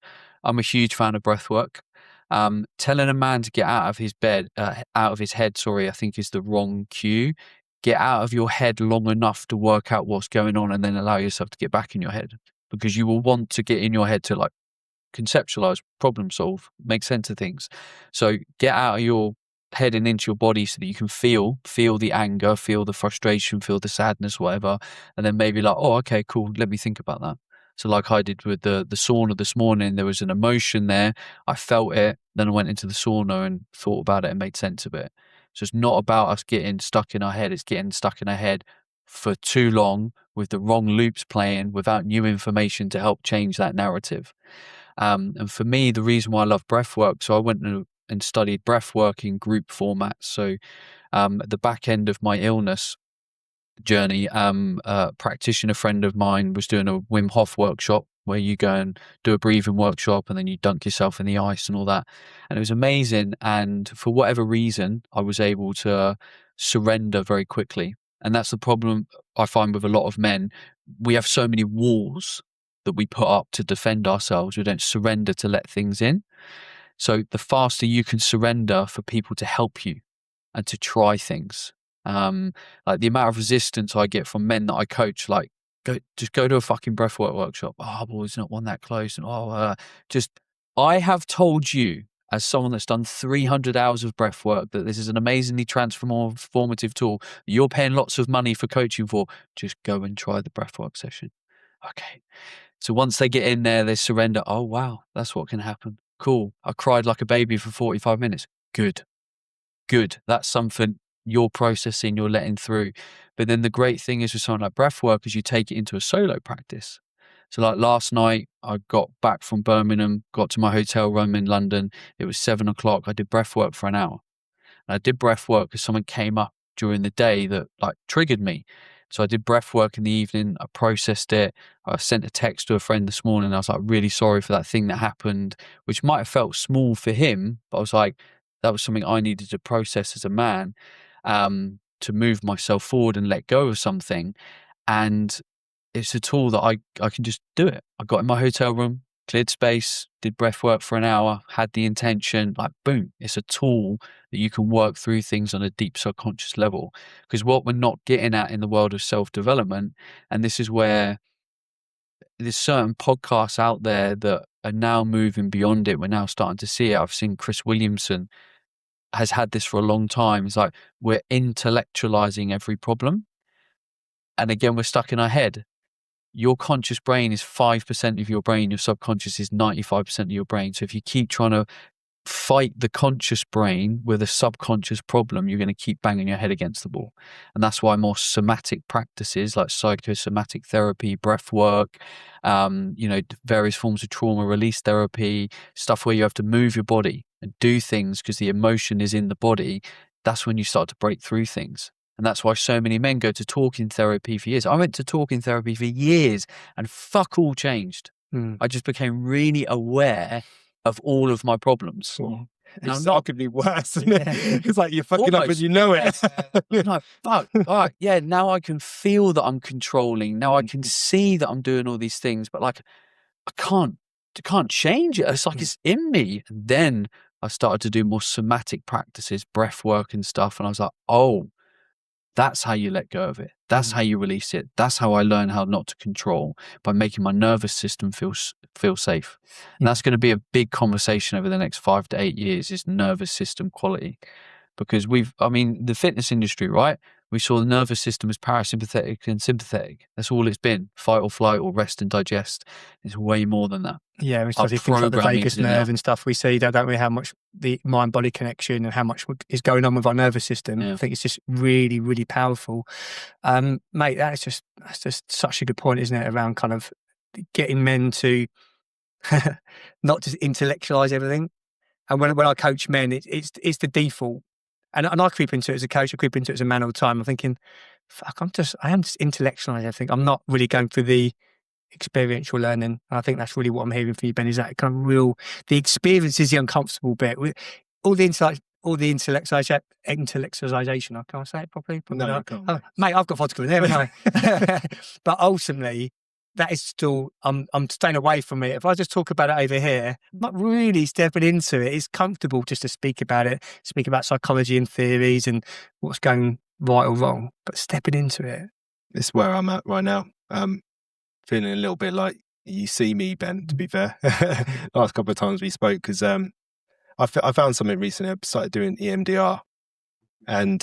I'm a huge fan of breath work. Telling a man to get out of his bed, out of his head, I think is the wrong cue. Get out of your head long enough to work out what's going on and then allow yourself to get back in your head, because you will want to get in your head to like conceptualize, problem solve, make sense of things. So get out of your head and into your body so that you can feel the anger, feel the frustration, feel the sadness, whatever. And then maybe like, oh, okay, cool. Let me think about that. So like I did with the sauna this morning, there was an emotion there. I felt it. Then I went into the sauna and thought about it and made sense of it. So it's not about us getting stuck in our head. It's getting stuck in our head for too long with the wrong loops playing without new information to help change that narrative. And for me, the reason why I love breath work, so I went and studied breath work in group formats. So at the back end of my illness journey, a practitioner friend of mine was doing a Wim Hof workshop where you go and do a breathing workshop and then you dunk yourself in the ice and all that. And it was amazing. And for whatever reason, I was able to surrender very quickly. And that's the problem I find with a lot of men. We have so many walls that we put up to defend ourselves. We don't surrender to let things in. So the faster you can surrender for people to help you and to try things, like the amount of resistance I get from men that I coach, like just go to a fucking breathwork workshop. Oh, boy's not one that close. And I have told you as someone that's done 300 hours of breath work that this is an amazingly transformative tool you're paying lots of money for coaching for. Just go and try the breathwork session. Okay. So once they get in there, they surrender. Oh, wow, that's what can happen. Cool. I cried like a baby for 45 minutes. Good. That's something you're processing, you're letting through. But then the great thing is with something like breath work is you take it into a solo practice. So like last night, I got back from Birmingham, got to my hotel room in London. It was 7:00. I did breath work for an hour. And I did breath work because someone came up during the day that like triggered me. So I did breath work in the evening. I processed it. I sent a text to a friend this morning. I was like, really sorry for that thing that happened, which might have felt small for him, but I was like, that was something I needed to process as a man, to move myself forward and let go of something. And it's a tool that I can just do it. I got in my hotel room, cleared space, did breath work for an hour, had the intention, like boom, it's a tool that you can work through things on a deep subconscious level. Because what we're not getting at in the world of self-development, and this is where there's certain podcasts out there that are now moving beyond it. We're now starting to see it. I've seen Chris Williamson has had this for a long time. It's like we're intellectualizing every problem. And again, we're stuck in our head. Your conscious brain is 5% of your brain. Your subconscious is 95% of your brain. So if you keep trying to fight the conscious brain with a subconscious problem, you're going to keep banging your head against the wall. And that's why more somatic practices like psychosomatic therapy, breath work, various forms of trauma release therapy, stuff where you have to move your body and do things because the emotion is in the body. That's when you start to break through things. And that's why so many men go to talking therapy for years. I went to talking therapy for years and fuck all changed. I just became really aware of all of my problems. Well, it's arguably worse, isn't it? It's like you're fucking up and you know it. No, fuck. All right, yeah, now I can feel that I'm controlling. Now I can see that I'm doing all these things, but like I can't change it. It's like it's in me. And then I started to do more somatic practices, breath work and stuff. And I was like, oh, That's how you let go of it. That's how you release it. That's how I learn how not to control, by making my nervous system feel safe. And that's going to be a big conversation over the next 5 to 8 years, is nervous system quality. Because the fitness industry, right? We saw the nervous system as parasympathetic and sympathetic. That's all it's been. Fight or flight or rest and digest. It's way more than that. Yeah, especially things like the vagus nerve and stuff we see, don't we? How much the mind-body connection and how much is going on with our nervous system. Yeah. I think it's just really, really powerful. Mate, that's just such a good point, isn't it? Around kind of getting men to not just intellectualize everything. And when I coach men, it's the default. And I creep into it as a coach, I creep into it as a man all the time. I'm thinking, fuck, I am just intellectualizing everything. I'm not really going through the experiential learning. And I think that's really what I'm hearing from you, Ben, is that kind of the experience is the uncomfortable bit. All the intellectualization, I can't say it properly. No, you can't. Mate, I've got vodka in there, haven't I? But ultimately, that is still, I'm staying away from it. If I just talk about it over here, I'm not really stepping into it. It's comfortable just to speak about it, speak about psychology and theories and what's going right or wrong, but stepping into it. This is where I'm at right now. Feeling a little bit like you see me, Ben, to be fair. Last couple of times we spoke, because I found something recently. I started doing EMDR. And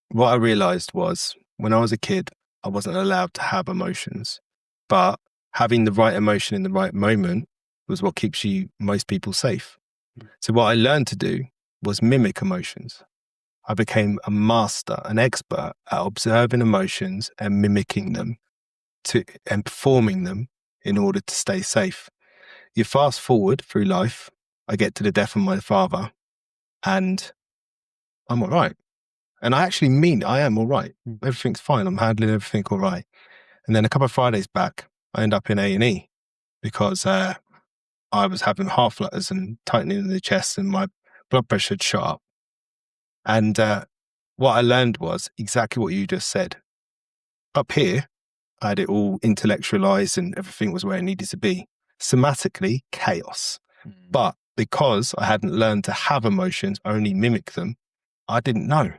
what I realized was, when I was a kid, I wasn't allowed to have emotions. But having the right emotion in the right moment was what keeps most people safe. So what I learned to do was mimic emotions. I became a master, an expert at observing emotions and mimicking them and performing them in order to stay safe. You fast forward through life, I get to the death of my father, and I'm all right. And I actually mean I am all right. Everything's fine. I'm handling everything all right. And then a couple of Fridays back, I end up in A&E because I was having heart flutters and tightening in the chest, and my blood pressure had shot up. And what I learned was exactly what you just said. Up here, I had it all intellectualized and everything was where it needed to be. Somatically, chaos. But because I hadn't learned to have emotions, only mimic them, I didn't know.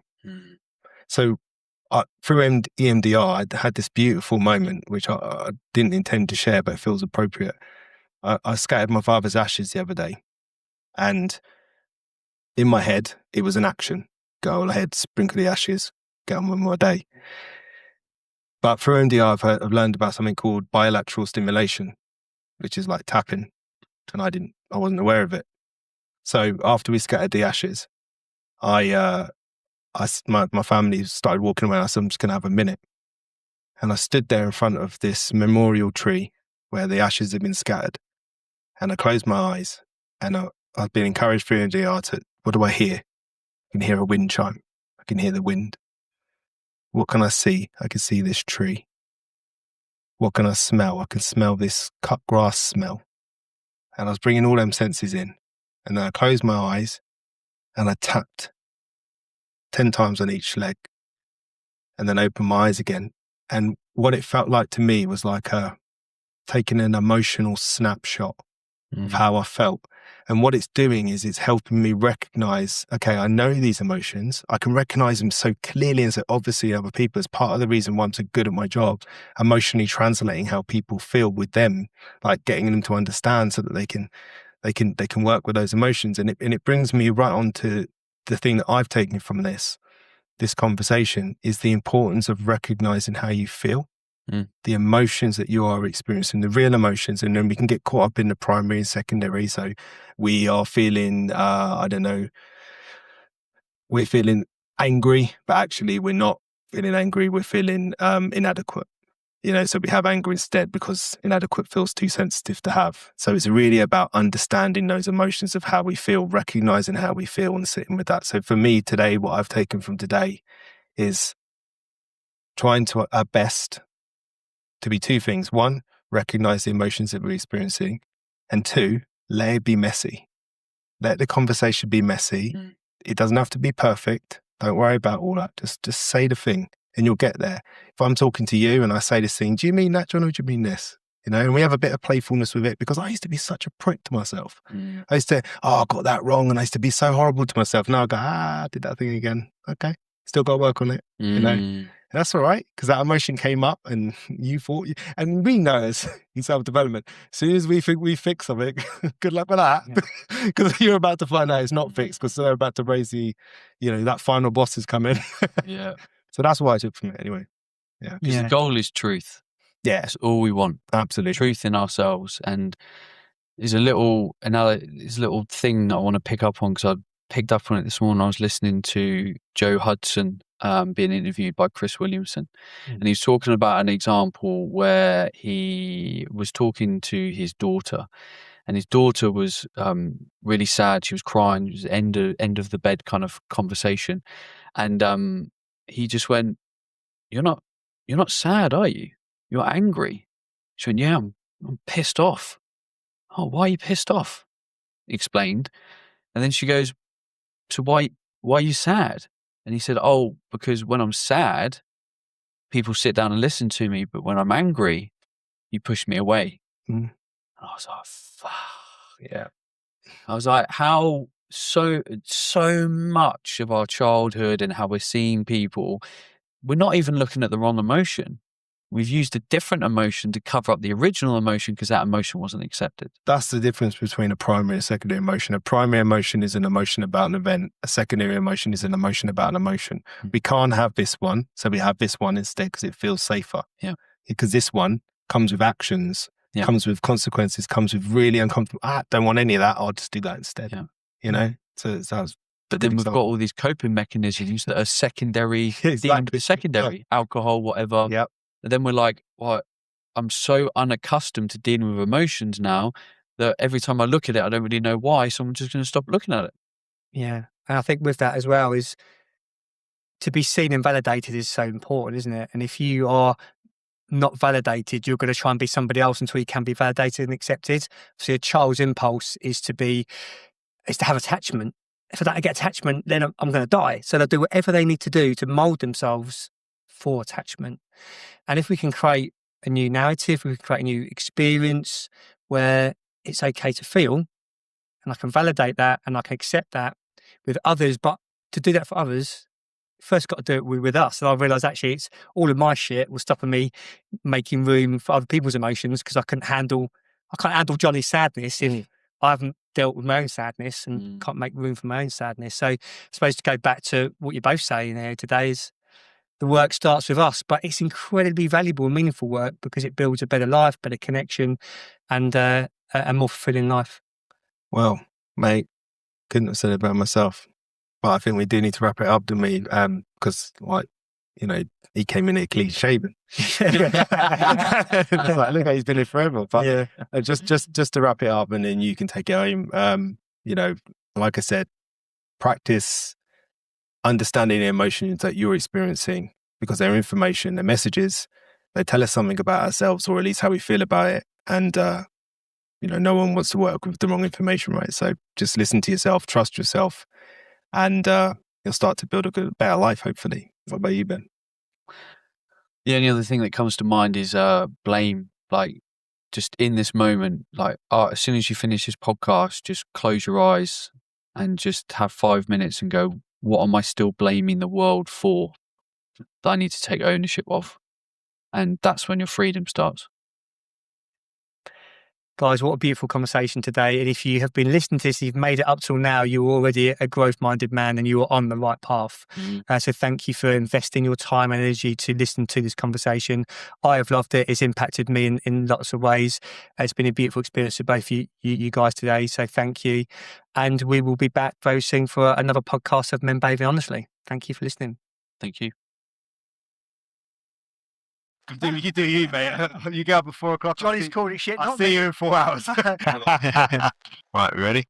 So through EMDR, I had this beautiful moment, which I didn't intend to share, but it feels appropriate. I scattered my father's ashes the other day. And in my head, it was an action. Go ahead, sprinkle the ashes, get on with my day. But through EMDR, I've learned about something called bilateral stimulation, which is like tapping. And I wasn't aware of it. So after we scattered the ashes, my family started walking away. I said, I'm just going to have a minute. And I stood there in front of this memorial tree where the ashes had been scattered. And I closed my eyes, and I've been encouraged through EMDR to, what do I hear? I can hear a wind chime. I can hear the wind. What can I see? I can see this tree. What can I smell? I can smell this cut grass smell. And I was bringing all them senses in. And then I closed my eyes and I tapped 10 times on each leg, and then opened my eyes again. And what it felt like to me was like taking an emotional snapshot of how I felt. And what it's doing is it's helping me recognize, okay, I know these emotions. I can recognize them so clearly and so obviously in other people. As part of the reason why I'm so good at my job, emotionally translating how people feel with them, like getting them to understand so that they can work with those emotions. And it brings me right on to the thing that I've taken from this conversation is the importance of recognizing how you feel. The emotions that you are experiencing, the real emotions, and then we can get caught up in the primary and secondary. So we are feeling, we're feeling angry, but actually we're not feeling angry. We're feeling inadequate. So we have anger instead because inadequate feels too sensitive to have. So it's really about understanding those emotions of how we feel, recognizing how we feel and sitting with that. So for me today, what I've taken from today is trying to, our best, to be two things. One, recognize the emotions that we're experiencing. And two, let it be messy. Let the conversation be messy. It doesn't have to be perfect. Don't worry about all that. Just say the thing and you'll get there. If I'm talking to you and I say this thing, do you mean that, John, or do you mean this? And we have a bit of playfulness with it because I used to be such a prick to myself. I used to, I got that wrong. And I used to be so horrible to myself. Now I go, I did that thing again. Okay. Still got to work on it, you know? Mm. And that's all right, because that emotion came up and you thought, and we know as in self-development, as soon as we think we fix something, good luck with that. Because you're about to find out it's not fixed, because they're about to raise the, that final boss is coming. Yeah. So that's what I took from it anyway. Yeah. Because the goal is truth. Yeah. That's all we want. Absolutely. Truth in ourselves. And there's a little thing that I want to pick up on, because I picked up on it this morning. I was listening to Joe Hudson being interviewed by Chris Williamson, and he was talking about an example where he was talking to his daughter, and his daughter was really sad. She was crying. It was end of the bed kind of conversation, and he just went, "You're not sad, are you? You're angry." She went, "Yeah, I'm pissed off." "Oh, why are you pissed off?" He explained. And then she goes, "So why are you sad?" And he said, "Oh, because when I'm sad, people sit down and listen to me, but when I'm angry, you push me away." And I was like, fuck. Yeah. I was like, how so much of our childhood and how we're seeing people, we're not even looking at the wrong emotion. We've used a different emotion to cover up the original emotion because that emotion wasn't accepted. That's the difference between a primary and secondary emotion. A primary emotion is an emotion about an event. A secondary emotion is an emotion about an emotion. We can't have this one, so we have this one instead because it feels safer. Yeah. Because this one comes with actions, comes with consequences, comes with really uncomfortable. Don't want any of that. I'll just do that instead. Yeah. So it sounds. But then we've got all these coping mechanisms that are secondary, Exactly. secondary, alcohol, whatever. Yep. And then we're like, well, I'm so unaccustomed to dealing with emotions now that every time I look at it, I don't really know why. So I'm just going to stop looking at it. Yeah. And I think with that as well is to be seen and validated is so important, isn't it? And if you are not validated, you're going to try and be somebody else until you can be validated and accepted. So a child's impulse is to have attachment. If I don't get attachment, then I'm going to die. So they'll do whatever they need to do to mold themselves for attachment. And if we can create a new narrative, we can create a new experience where it's okay to feel, and I can validate that and I can accept that with others. But to do that for others, first got to do it with us. And I realised actually it's all of my shit was stopping me making room for other people's emotions because I can't handle Johnny's sadness if I haven't dealt with my own sadness and can't make room for my own sadness. So I suppose to go back to what you're both saying here today is the work starts with us, but it's incredibly valuable and meaningful work because it builds a better life, better connection, and a more fulfilling life. Well, mate, couldn't have said it about myself. But I think we do need to wrap it up, don't we? Because, he came in here clean shaven. Look, he's been here forever. But just to wrap it up, and then you can take it home. Like I said, practice understanding the emotions that you're experiencing, because they're information, they're messages. They tell us something about ourselves, or at least how we feel about it. And no one wants to work with the wrong information, right? So just listen to yourself, trust yourself, and you'll start to build a better life, hopefully. What about you, Ben? The only other thing that comes to mind is blame. Like, just in this moment, like as soon as you finish this podcast, just close your eyes and just have 5 minutes and go, what am I still blaming the world for that I need to take ownership of? And that's when your freedom starts. Guys, what a beautiful conversation today. And if you have been listening to this, you've made it up till now, you're already a growth-minded man and you are on the right path. So thank you for investing your time and energy to listen to this conversation. I have loved it. It's impacted me in lots of ways. It's been a beautiful experience for both you guys today. So thank you. And we will be back very soon for another podcast of Men Behaving Honestly. Thank you for listening. Thank you. You do you, mate. You get up at 4 o'clock. Johnny's called it shit. I'll see you in 4 hours. Right, we ready?